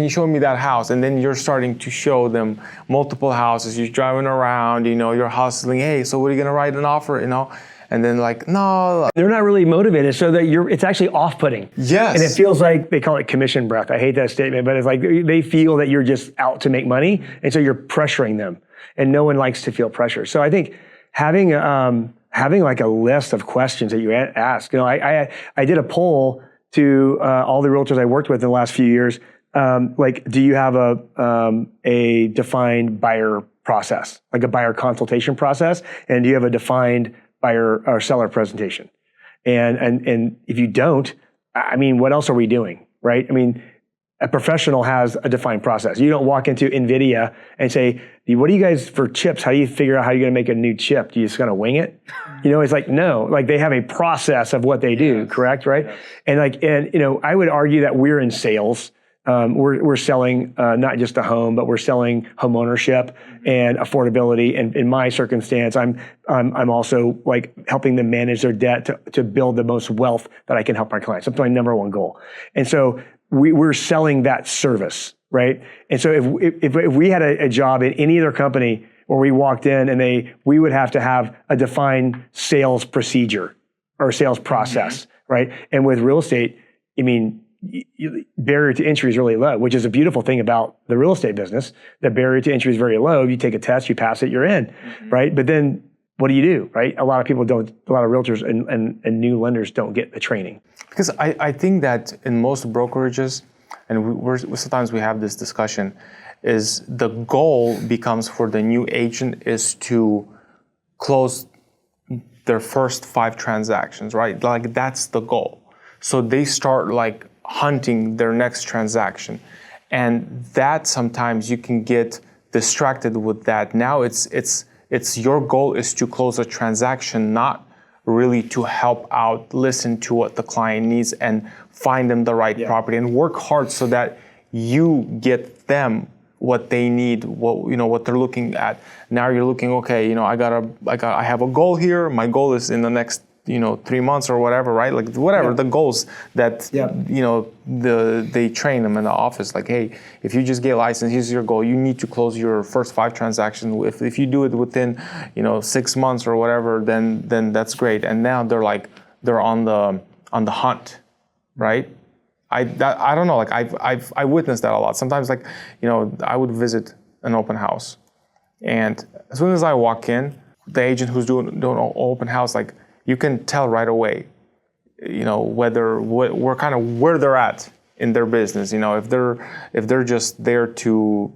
show me that house? And then you're starting to show them multiple houses. You're driving around, you're hustling. Hey, so what are you going to write an offer, And then like, no. They're not really motivated, so that it's actually off-putting. Yes. And it feels like, they call it commission breath. I hate that statement, but it's like they feel that you're just out to make money, and so you're pressuring them. And no one likes to feel pressure. So I think having like a list of questions that you ask. I did a poll to all the realtors I worked with in the last few years. Do you have a defined buyer process, like a buyer consultation process? And do you have a defined buyer or seller presentation? And if you don't, what else are we doing, right? A professional has a defined process. You don't walk into NVIDIA and say, what do you guys, for chips, how do you figure out how you're going to make a new chip? Do you just going to wing it? It's like, no, like they have a process of what they do, correct, right? Yes. And I would argue that we're in sales. We're selling not just a home, but we're selling home ownership and affordability. And in my circumstance, I'm also like helping them manage their debt to build the most wealth that I can help my clients. That's my number one goal. And so we're selling that service, right? And so if we had a job in any other company where we walked in and we would have to have a defined sales procedure or sales process, right? And with real estate, barrier to entry is really low, which is a beautiful thing about the real estate business. The barrier to entry is very low. You take a test, you pass it, you're in, right? But then what do you do, right? A lot of people don't, a lot of realtors and new lenders don't get the training. Because I think that in most brokerages, and sometimes we have this discussion, is the goal becomes for the new agent is to close their first 5 transactions, right? Like that's the goal. So they start like hunting their next transaction. And that sometimes you can get distracted with that. Now it's your goal is to close a transaction, not really to help out, listen to what the client needs and find them the right property and work hard so that you get them what they need, what they're looking at. Now you're looking, okay, I have a goal here. My goal is in the next 3 months or whatever, right? Like whatever the goals that, they train them in the office. Like, hey, if you just get licensed, here's your goal. You need to close your first 5 transactions. If you do it within, 6 months or whatever, then that's great. And now they're on the hunt, right? I don't know. Like I witnessed that a lot. Sometimes I would visit an open house, and as soon as I walk in, the agent who's doing an open house, like, you can tell right away, where they're at in their business. If they're just there to,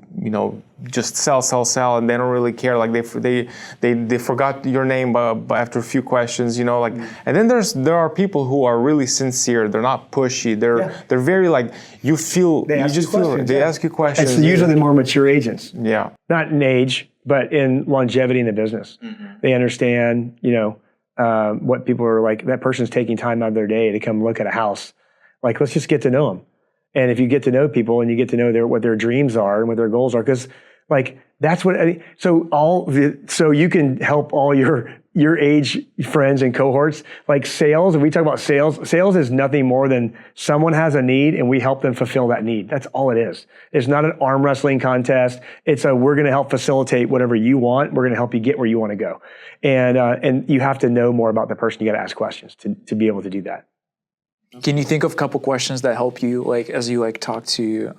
just sell, and they don't really care. Like they forgot your name after a few questions. And then there are people who are really sincere. They're not pushy. They're very you feel. They ask you questions. It's usually the more mature agents. Yeah. Not in age, but in longevity in the business. Mm-hmm. They understand. What people are like, that person's taking time out of their day to come look at a house. Like, let's just get to know them. And if you get to know people and you get to know what their dreams are and what their goals are, because Like that's what, so you can help all your age friends and cohorts. Like sales, if we talk about sales is nothing more than someone has a need and we help them fulfill that need. That's all it is. It's not an arm wrestling contest. It's we're going to help facilitate whatever you want. We're going to help you get where you want to go. And you have to know more about the person. You got to ask questions to be able to do that. Can you think of a couple questions that help you, like as you like talk to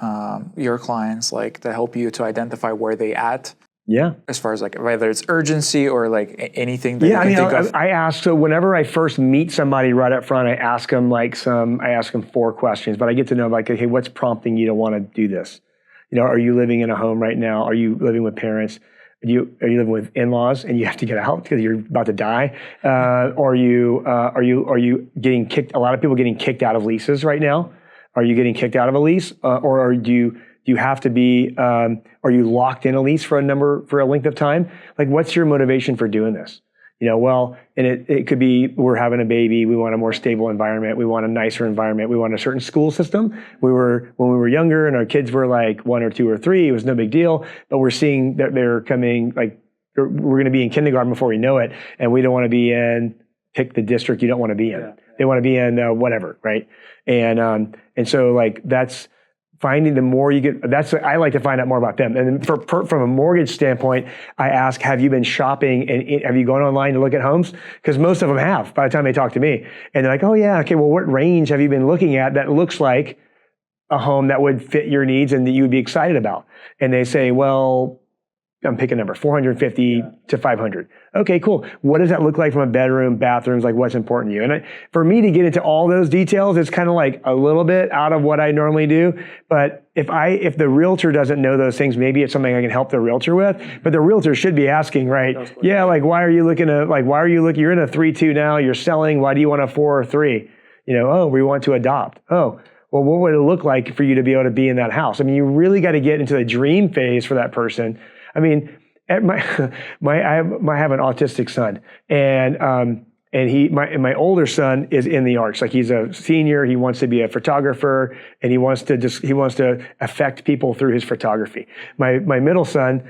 your clients, like that help you to identify where they at? Yeah. As far as like whether it's urgency or like anything that you can think of. I ask, so whenever I first meet somebody right up front, I ask them 4 questions, but I get to know like, okay, what's prompting you to want to do this? You know, are you living in a home right now? Are you living with parents? Are you living with in-laws and you have to get out because you're about to die? Are you getting kicked? A lot of people getting kicked out of leases right now. Are you getting kicked out of a lease, or do you have to be? Are you locked in a lease for a length of time? Like, what's your motivation for doing this? You know, well, and it could be we're having a baby. We want a more stable environment. We want a nicer environment. We want a certain school system. When we were younger and our kids were like 1 or 2 or 3, it was no big deal. But we're seeing that they're coming, like we're going to be in kindergarten before we know it. And we don't want to be pick the district you don't want to be in. Yeah. They want to be in whatever, right? And so like that's, finding the more you get, I like to find out more about them. And from a mortgage standpoint, I ask, have you been shopping and have you gone online to look at homes? Because most of them have by the time they talk to me. And they're like, oh yeah, okay, well, what range have you been looking at that looks like a home that would fit your needs and that you would be excited about? And they say, well, I'm picking a number, 450 to 500. Okay, cool. What does that look like from a bedroom, bathrooms, like what's important to you? And for me to get into all those details, it's kind of like a little bit out of what I normally do. But if the realtor doesn't know those things, maybe it's something I can help the realtor with. But the realtor should be asking, right? Yeah, like why are you looking, you're in a 3-2 now, you're selling, why do you want a 4 or 3? You know, oh, we want to adopt. Oh, well, what would it look like for you to be able to be in that house? I mean, you really got to get into the dream phase for that person. I mean, I have an autistic son, and my older son is in the arts. Like he's a senior, he wants to be a photographer, and he wants to affect people through his photography. My middle son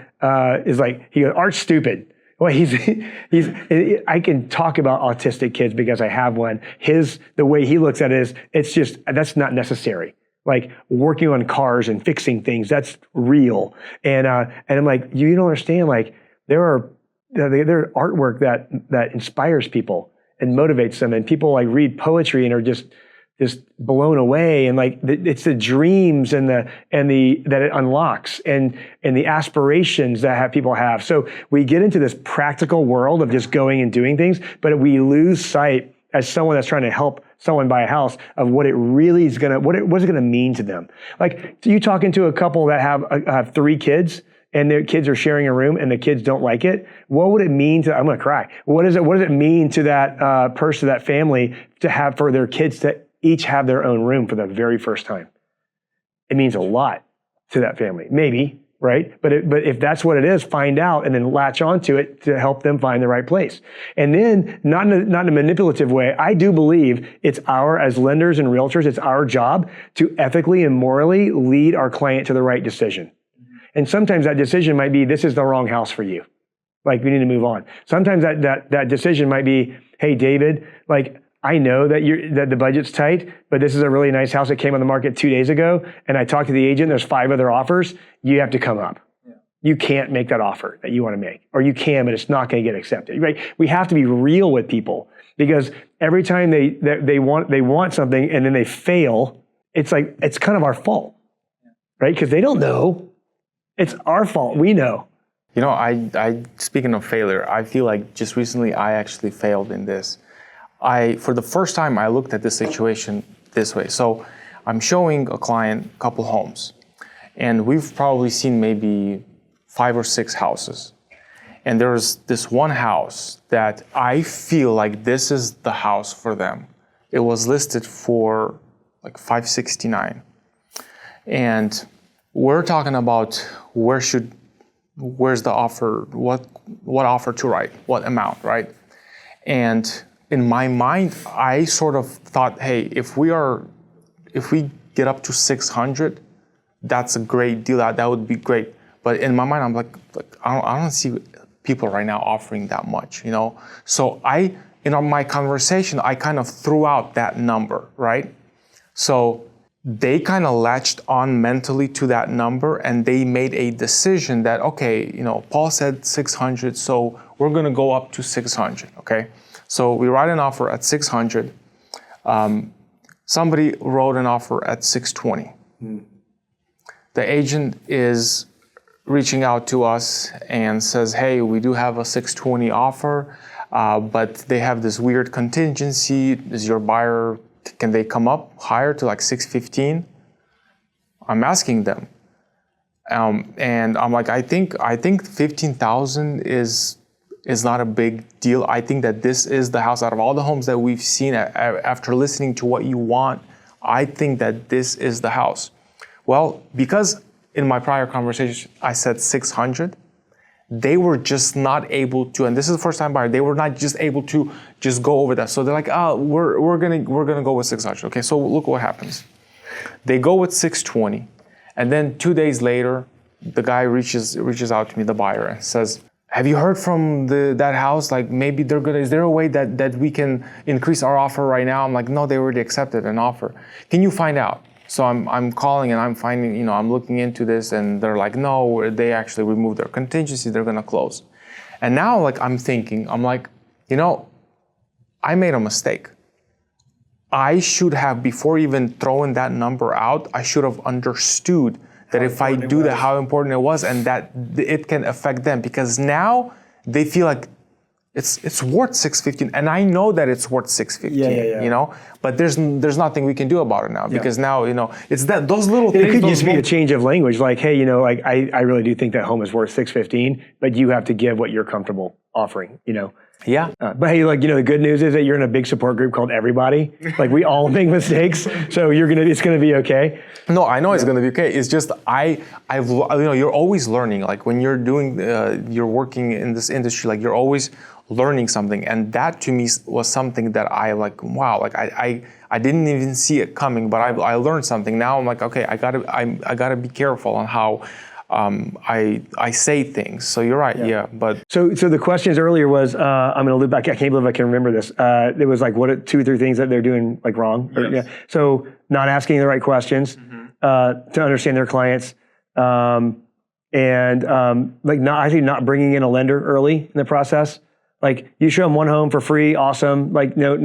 is like, he goes, art's stupid. Well, I can talk about autistic kids because I have one. The way he looks at it is, that's not necessary. Like working on cars and fixing things, that's real. And I'm like, you don't understand. Like there artwork that inspires people and motivates them, and people like read poetry and are just blown away. And like it's the dreams and that it unlocks and the aspirations that people have. So we get into this practical world of just going and doing things, but we lose sight as someone that's trying to help someone buy a house of what it really is what's it gonna mean to them. Like, you talking to a couple that have 3 kids and their kids are sharing a room and the kids don't like it. What would it mean I'm gonna cry. What does it mean to that person, that family, for their kids to each have their own room for the very first time? It means a lot to that family, maybe. Right? But if that's what it is, find out and then latch onto it to help them find the right place. And then, not in a manipulative way, I do believe as lenders and realtors, it's our job to ethically and morally lead our client to the right decision. And sometimes that decision might be, this is the wrong house for you. Like, we need to move on. Sometimes that decision might be, hey, David, like, I know that the budget's tight, but this is a really nice house that came on the market 2 days ago, and I talked to the agent, there's 5 other offers. You have to come up. Yeah. You can't make that offer that you want to make. Or you can, but it's not going to get accepted. Right? We have to be real with people, because every time they want something and then they fail, it's like, it's kind of our fault. Right? Because they don't know. It's our fault. We know. You know, I speaking of failure, I feel like just recently I actually failed in this. For the first time, I looked at this situation this way. So I'm showing a client a couple homes, and we've probably seen maybe 5 or 6 houses. And there's this one house that I feel like this is the house for them. It was listed for like $569. And we're talking about where's the offer, what offer to write, what amount, right? And in my mind, I sort of thought, hey, if we get up to 600, that's a great deal. That would be great. But in my mind, I'm like I don't see people right now offering that much, So in my conversation, I kind of threw out that number, right? So they kind of latched on mentally to that number, and they made a decision that, okay, Paul said 600, so we're going to go up to 600, okay? So we write an offer at 600. Somebody wrote an offer at 620. The agent is reaching out to us and says, hey, we do have a 620 offer, but they have this weird contingency. Is your buyer, can they come up higher to like 615? I'm asking them. And I'm like, I think 15,000 is not a big deal. I think that this is the house out of all the homes that we've seen after listening to what you want. I think that this is the house. Well, because in my prior conversation, I said 600, they were just not able to, and this is the first time buyer, they were not just able to just go over that. So they're like, we're gonna go with 600. Okay, so look what happens. They go with 620, and then 2 days later, the guy reaches out to me, the buyer, and says, have you heard from that house? Like maybe is there a way that we can increase our offer right now? I'm like, no, they already accepted an offer. Can you find out? So I'm calling and I'm finding, I'm looking into this, and they're like, no, they actually removed their contingency, they're gonna close. And now I'm thinking, I'm like, I made a mistake. I should have, before even throwing that number out, I should have understood that if I do that, how important it was, and that it can affect them, because now they feel like it's worth 615, and I know that it's worth 615. But there's nothing we can do about it now, because now it's those little things. It could just be a change of language, like, hey, I really do think that home is worth 615, but you have to give what you're comfortable offering. Yeah. But hey, the good news is that you're in a big support group called Everybody. Like, we all make mistakes, so it's gonna be okay. No, I know it's gonna be okay. It's just you're always learning. Like when you're doing, you're working in this industry, like you're always learning something, and that to me was something that I didn't even see it coming, but I learned something. Now I'm like, okay, I gotta be careful on how I say things. So you're right, yeah. But so the questions earlier was, I'm gonna loop back. I can't believe I can remember this. It was like, what are 2 or 3 things that they're doing like wrong? Yes. So not asking the right questions to understand their clients, and not bringing in a lender early in the process. Like, you show them one home for free, awesome. Like no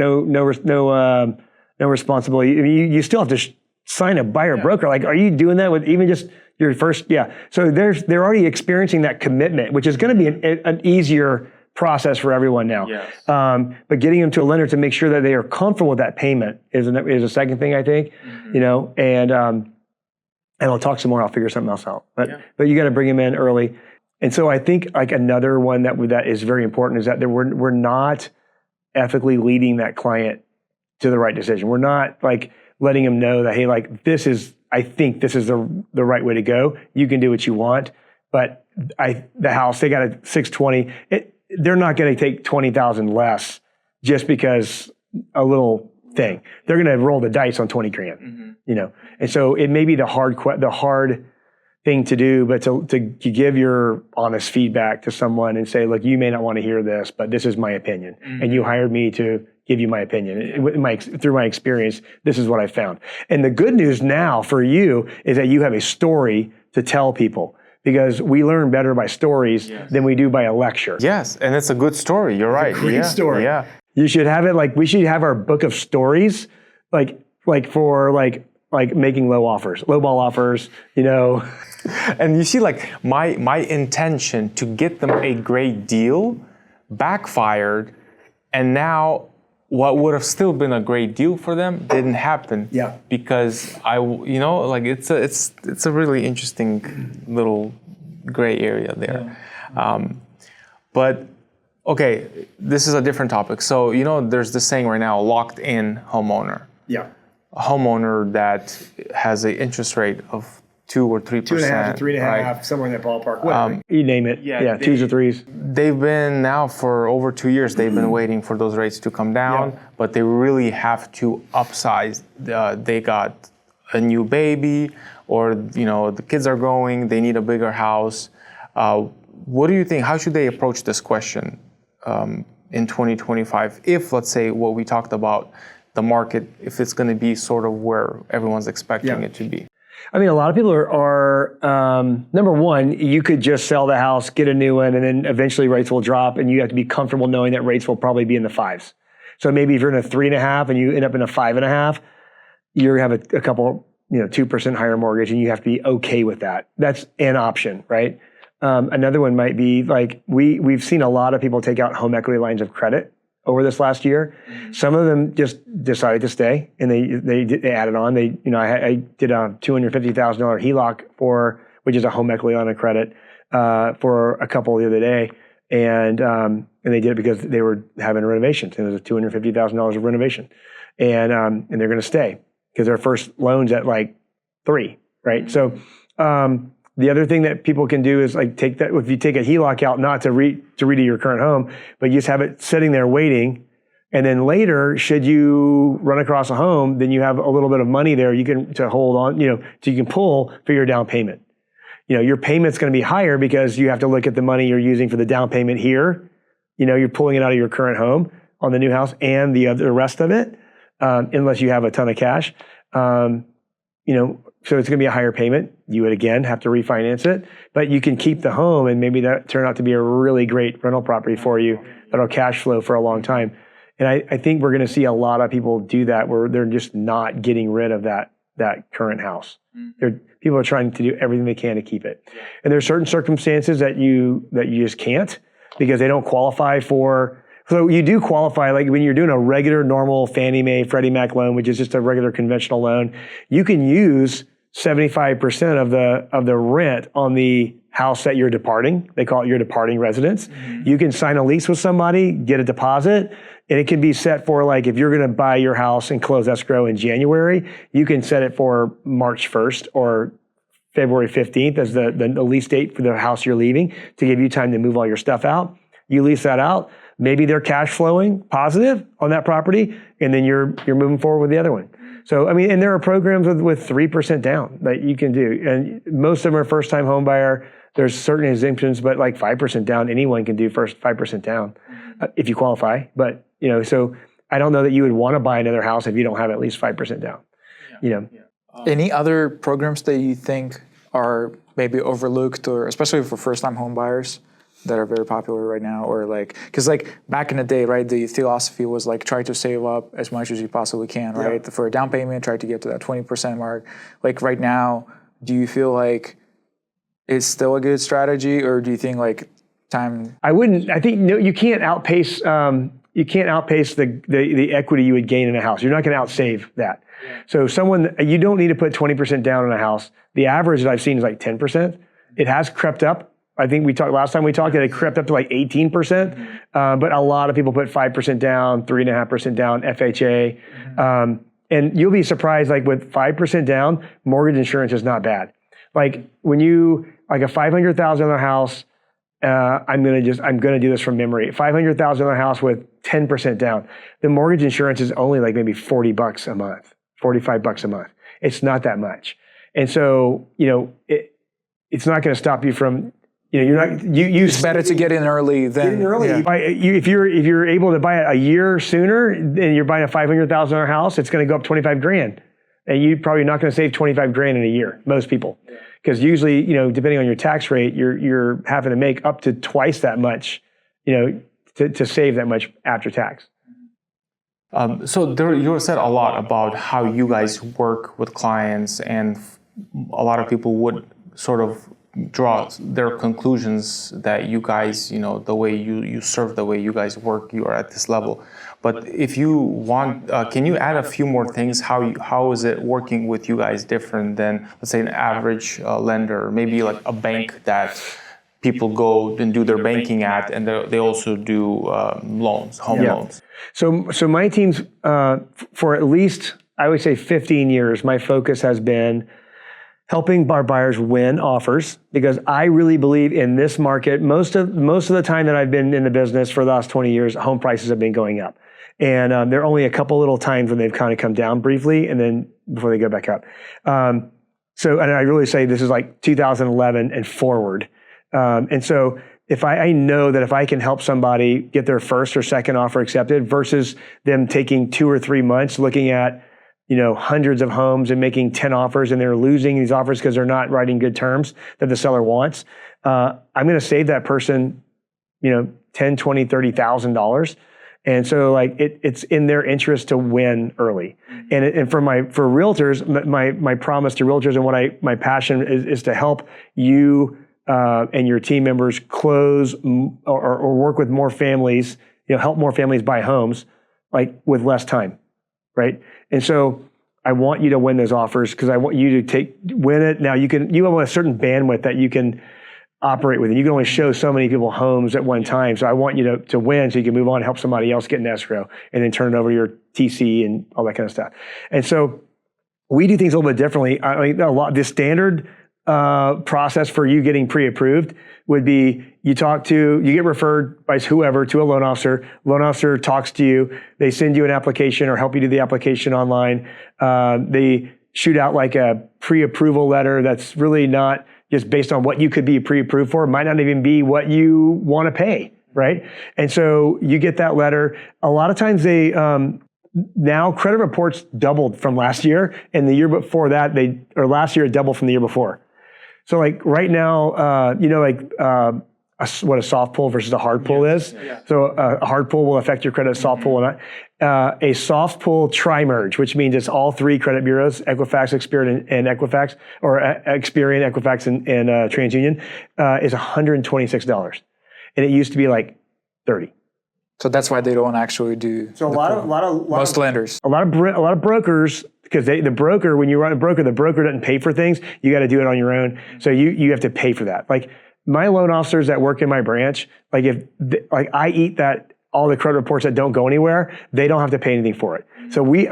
responsibility. You still have to sign a buyer broker. Like, are you doing that with even just your first? Yeah. So they're already experiencing that commitment, which is going to be an easier process for everyone now. Yes. But getting them to a lender to make sure that they are comfortable with that payment is a second thing, I think. And I'll talk some more. I'll figure something else out. But you got to bring them in early. And so I think like another one that is very important is that we're not ethically leading that client to the right decision. We're not like letting them know that, hey, like I think this is the right way to go. You can do what you want, but the house, they got a 620. They're not going to take 20,000 less just because a little thing. They're going to roll the dice on 20 grand, And so it may be the hard thing to do, but to give your honest feedback to someone and say, look, you may not want to hear this, but this is my opinion. And you hired me to give you my opinion. Through my experience, this is what I found. And the good news now for you is that you have a story to tell people, because we learn better by stories than we do by a lecture. Yes, and it's a good story. You're right. Great story. Yeah. You should have it we should have our book of stories, like for making lowball offers, And you see, like my intention to get them a great deal backfired, and now what would have still been a great deal for them didn't happen. Yeah. Because it's a really interesting little gray area there. Yeah. But okay, this is a different topic. So there's this saying right now, locked in homeowner. Yeah. A homeowner that has an interest rate of 2 or 3%. 2.5 to 3.5, right? Somewhere in that ballpark. Whatever. You name it. Yeah, 2s or 3s. They've been now for over 2 years, they've been waiting for those rates to come down, but they really have to upsize. They got a new baby, or the kids are growing, they need a bigger house. What do you think? How should they approach this question in 2025? If, let's say, what we talked about, the market, if it's going to be sort of where everyone's expecting it to be. I mean, a lot of people are number one, you could just sell the house, get a new one, and then eventually rates will drop, and you have to be comfortable knowing that rates will probably be in the fives. So maybe if you're in a 3.5 and you end up in a 5.5, you're going to have a couple, 2% higher mortgage, and you have to be okay with that. That's an option, right? Another one might be like, we've seen a lot of people take out home equity lines of credit over this last year. Some of them just decided to stay, and they added on. I did a $250,000 HELOC which is a home equity line of credit, for a couple the other day, and they did it because they were having renovations, and it was $250,000 of renovation, and they're going to stay because their first loan's at like 3, right? So the other thing that people can do is like take that, if you take a HELOC out, not to redo your current home, but you just have it sitting there waiting. And then later, should you run across a home, then you have a little bit of money there to hold on, so you can pull for your down payment. Your payment's going to be higher because you have to look at the money you're using for the down payment here. You're pulling it out of your current home on the new house and the rest of it, unless you have a ton of cash. So it's going to be a higher payment. You would, again, have to refinance it, but you can keep the home, and maybe that turn out to be a really great rental property for you that'll cash flow for a long time. And I think we're going to see a lot of people do that, where they're just not getting rid of that current house. People are trying to do everything they can to keep it. And there are certain circumstances that you just can't, because they don't qualify for. So you do qualify, like when you're doing a regular, normal Fannie Mae, Freddie Mac loan, which is just a regular conventional loan, you can use 75% of the rent on the house that you're departing. They call it your departing residence. You can sign a lease with somebody, get a deposit, and it can be set for, like, if you're going to buy your house and close escrow in January, you can set it for March 1st or February 15th as the lease date for the house you're leaving, to give you time to move all your stuff out. You lease that out. Maybe they're cash flowing positive on that property, and then you're moving forward with the other one. So, I mean, and there are programs with 3% down that you can do. And most of them are first-time home buyer. There's certain exemptions, but like 5% down, anyone can do 5% down if you qualify. But, so I don't know that you would want to buy another house if you don't have at least 5% down. Any other programs that you think are maybe overlooked, or especially for first-time home buyers, that are very popular right now? Or because back in the day, right, the philosophy was like, try to save up as much as you possibly can, right? Yeah. For a down payment, try to get to that 20% mark. Like right now, do you feel like it's still a good strategy, or do you think like time? I think no, you can't outpace the equity you would gain in a house. You're not going to outsave that. Yeah. So you don't need to put 20% down on a house. The average that I've seen is like 10%. It has crept up. I think last time we talked, it crept up to like 18%, but a lot of people put 5% down, 3.5% down, FHA. And you'll be surprised, like with 5% down, mortgage insurance is not bad. Like when like a $500,000 house, I'm going to do this from memory, $500,000 house with 10% down, the mortgage insurance is only like maybe $40 a month, $45 a month. It's not that much. And so, it's not going to stop you from, it's better to get in early than. Get in early. Yeah. If you're able to buy it a year sooner, and you're buying a $500,000 house, it's going to go up $25,000, and you're probably not going to save $25,000 in a year. Most people, because usually, depending on your tax rate, you're having to make up to twice that much, to save that much after tax. So you said a lot about how you guys work with clients, and a lot of people would sort of draw their conclusions that you guys, the way you serve, the way you guys work, you are at this level. But if you want, can you add a few more things? How is it working with you guys different than, let's say, an average lender, maybe like a bank that people go and do their banking at, and they also do loans, home loans? So my team's, for at least, I would say 15 years, my focus has been helping our buyers win offers, because I really believe in this market. Most of the time that I've been in the business for the last 20 years, home prices have been going up. And there are only a couple little times when they've kind of come down briefly, and then before they go back up. So, and I really say this is like 2011 and forward. And so if I know that if I can help somebody get their first or second offer accepted versus them taking 2 or 3 months looking at, hundreds of homes and making 10 offers and they're losing these offers because they're not writing good terms that the seller wants, I'm going to save that person, $10, $20, $30,000. And so it's in their interest to win early. And for realtors, my promise to realtors and my passion is to help you and your team members close or work with more families, help more families buy homes with less time, right? And so I want you to win those offers because I want you to win it. Now you have a certain bandwidth that you can operate with, and you can only show so many people homes at one time. So I want you to win so you can move on and help somebody else get an escrow and then turn it over to your TC and all that kind of stuff. And so we do things a little bit differently. The standard process for you getting pre-approved would be you get referred by whoever to a loan officer. Loan officer talks to you. They send you an application or help you do the application online. They shoot out a pre-approval letter that's really not just based on what you could be pre-approved for. It might not even be what you want to pay, right? And so you get that letter. A lot of times now credit reports doubled from last year, and the year before that, last year it doubled from the year before. So right now, what a soft pull versus a hard pull is. Yeah. So a hard pull will affect your credit, soft pull will not. A soft pull tri-merge, which means it's all 3 credit bureaus, Equifax, Experian, and Equifax, or Experian, Equifax, and TransUnion, is $126. And it used to be $30. So that's why they don't actually do. So most lenders. A lot of brokers, because the broker, when you run a broker, the broker doesn't pay for things. You got to do it on your own. So you have to pay for that. My loan officers that work in my branch, I eat all the credit reports that don't go anywhere, they don't have to pay anything for it.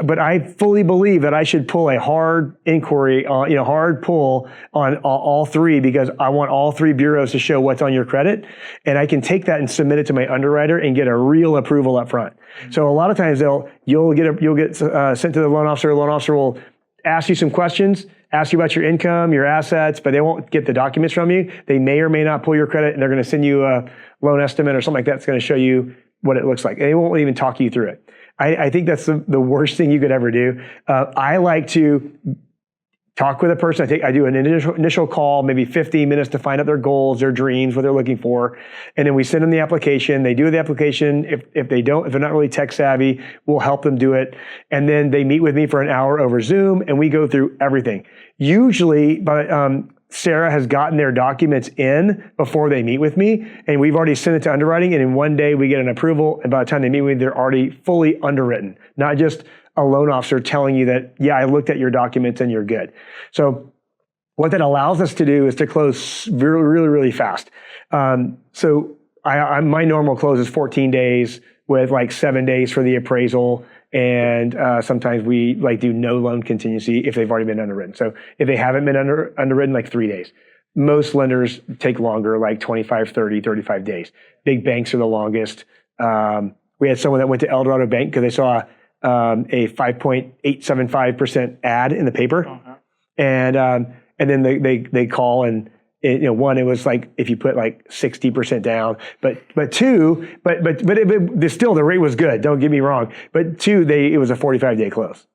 But I fully believe that I should pull a hard inquiry on, hard pull on all 3 because I want all 3 bureaus to show what's on your credit. And I can take that and submit it to my underwriter and get a real approval up front. So a lot of times you'll get sent to the loan officer. The loan officer will ask you some questions, ask you about your income, your assets, but they won't get the documents from you. They may or may not pull your credit, and they're going to send you a loan estimate or something like that that's going to show you what it looks like. And they won't even talk you through it. I think that's the worst thing you could ever do. I like to talk with a person. I do an initial call, maybe 15 minutes to find out their goals, their dreams, what they're looking for. And then we send them the application. They do the application. If they're not really tech savvy, we'll help them do it. And then they meet with me for an hour over Zoom and we go through everything. Usually, Sarah has gotten their documents in before they meet with me, and we've already sent it to underwriting, and in one day we get an approval, and by the time they meet with me, they're already fully underwritten, not just a loan officer telling you that, yeah, I looked at your documents and you're good. So what that allows us to do is to close really, really, really fast. So my normal close is 14 days with 7 days for the appraisal. And sometimes we do no loan contingency if they've already been underwritten. So if they haven't been underwritten, 3 days. Most lenders take longer, 25, 30, 35 days. Big banks are the longest. We had someone that went to Eldorado Bank because they saw a 5.875% ad in the paper. Uh-huh. And then they call and one, it was if you put 60% down, but two, but still the rate was good. Don't get me wrong. But two, it was a 45-day close.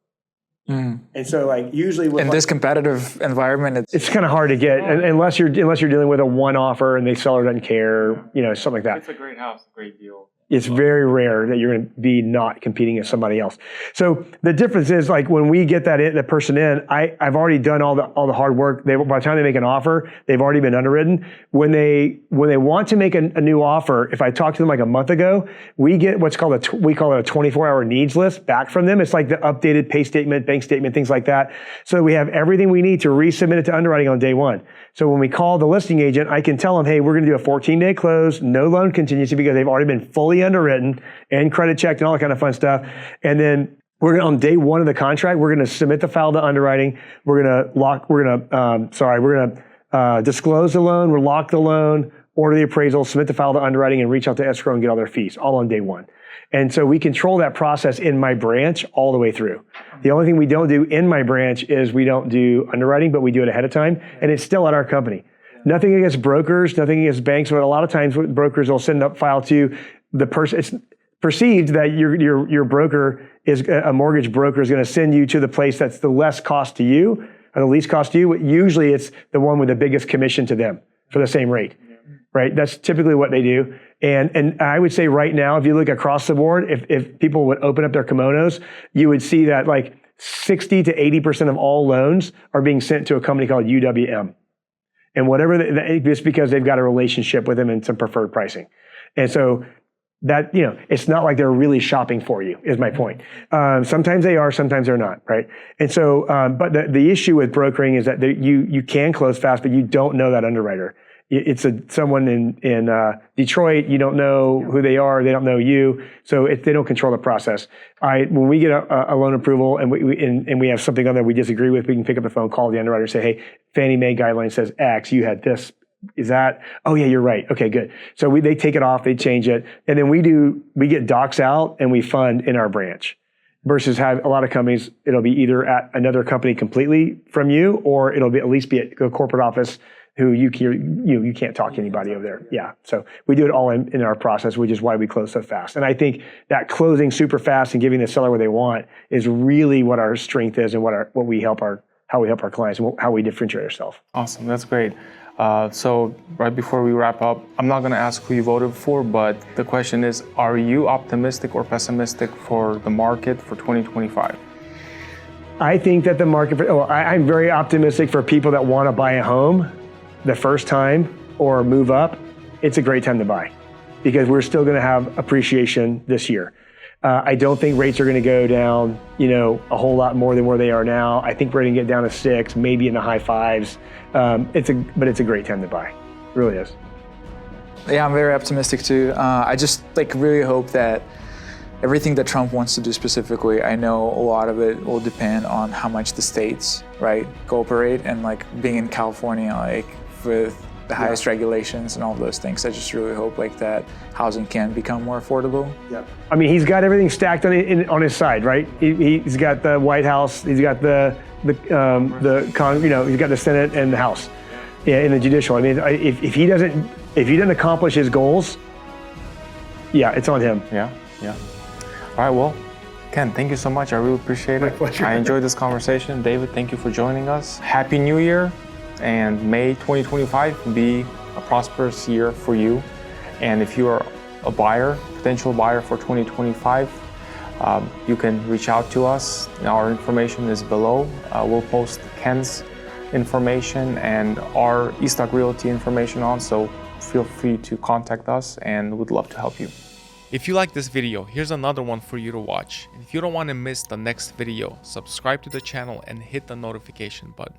Mm. And so usually with in this competitive environment, it's kind of hard to get unless you're dealing with a one offer and the seller doesn't care, something like that. It's a great house, a great deal. It's very rare that you're going to be not competing with somebody else. So the difference is when we get the person in, I've already done all the hard work. By the time they make an offer, they've already been underwritten. When they want to make a new offer, if I talk to them a month ago, we get what's called we call it a 24-hour needs list back from them. It's the updated pay statement, bank statement, things like that. So we have everything we need to resubmit it to underwriting on day one. So when we call the listing agent, I can tell them, hey, we're going to do a 14-day close, no loan contingency because they've already been fully underwritten and credit checked and all that kind of fun stuff. And then on day one of the contract, we're going to submit the file to underwriting. We're going to disclose the loan, we'll lock the loan, order the appraisal, submit the file to underwriting, and reach out to escrow and get all their fees, all on day one. And so we control that process in my branch all the way through. The only thing we don't do in my branch is we don't do underwriting, but we do it ahead of time, and it's still at our company. Nothing against brokers, nothing against banks, but a lot of times brokers will send up file to the person. It's perceived that your broker is a mortgage broker is going to send you to the place that's the less cost to you or the least cost to you. Usually it's the one with the biggest commission to them for the same rate, right? That's typically what they do. And I would say right now, if you look across the board, if people would open up their kimonos, you would see that like 60 to 80% of all loans are being sent to a company called UWM. And whatever, just because they've got a relationship with them and some preferred pricing. And so that, it's not like they're really shopping for you, is my point. Sometimes they are, sometimes they're not, right? And so, but the issue with brokering is that you can close fast, but you don't know that underwriter. It's someone in Detroit. You don't know who they are. They don't know you. So they don't control the process. When we get a loan approval and we have something on there we disagree with, we can pick up the phone, call the underwriter, and say, hey, Fannie Mae guideline says X. You had this. Is that? Oh yeah, you're right. Okay, good. So they take it off, they change it, and then we get docs out and we fund in our branch. Versus have a lot of companies, it'll be either at another company completely from you, or it'll at least be at a corporate office who you can't talk to anybody over there. Yeah. So we do it all in our process, which is why we close so fast. And I think that closing super fast and giving the seller what they want is really what our strength is and how we help our clients and how we differentiate ourselves. Awesome. That's great. So right before we wrap up, I'm not going to ask who you voted for, but the question is, are you optimistic or pessimistic for the market for 2025? I think that the market, I'm very optimistic for people that want to buy a home the first time or move up. It's a great time to buy because we're still going to have appreciation this year. I don't think rates are going to go down, a whole lot more than where they are now. I think we're going to get down to 6, maybe in the high 5s. But it's a great time to buy. It really is. Yeah, I'm very optimistic too. I just really hope that everything that Trump wants to do specifically, I know a lot of it will depend on how much the states, right, cooperate, and being in California, with the highest regulations and all those things. I just really hope that housing can become more affordable. Yeah. I mean, he's got everything stacked on his side, right? He's got the White House, he's got he's got the Senate and the House, and the judicial. I mean, if he doesn't accomplish his goals, it's on him. Yeah. All right, well, Ken, thank you so much. I really appreciate it. My pleasure. I enjoyed this conversation. David, thank you for joining us. Happy New Year, and may 2025 be a prosperous year for you. And if you are a potential buyer for 2025, you can reach out to us. Our information is below. We'll post Ken's information and our Eastok Realty information on, so feel free to contact us and we'd love to help you. If you like this video, here's another one for you to watch. And if you don't want to miss the next video, subscribe to the channel and hit the notification button.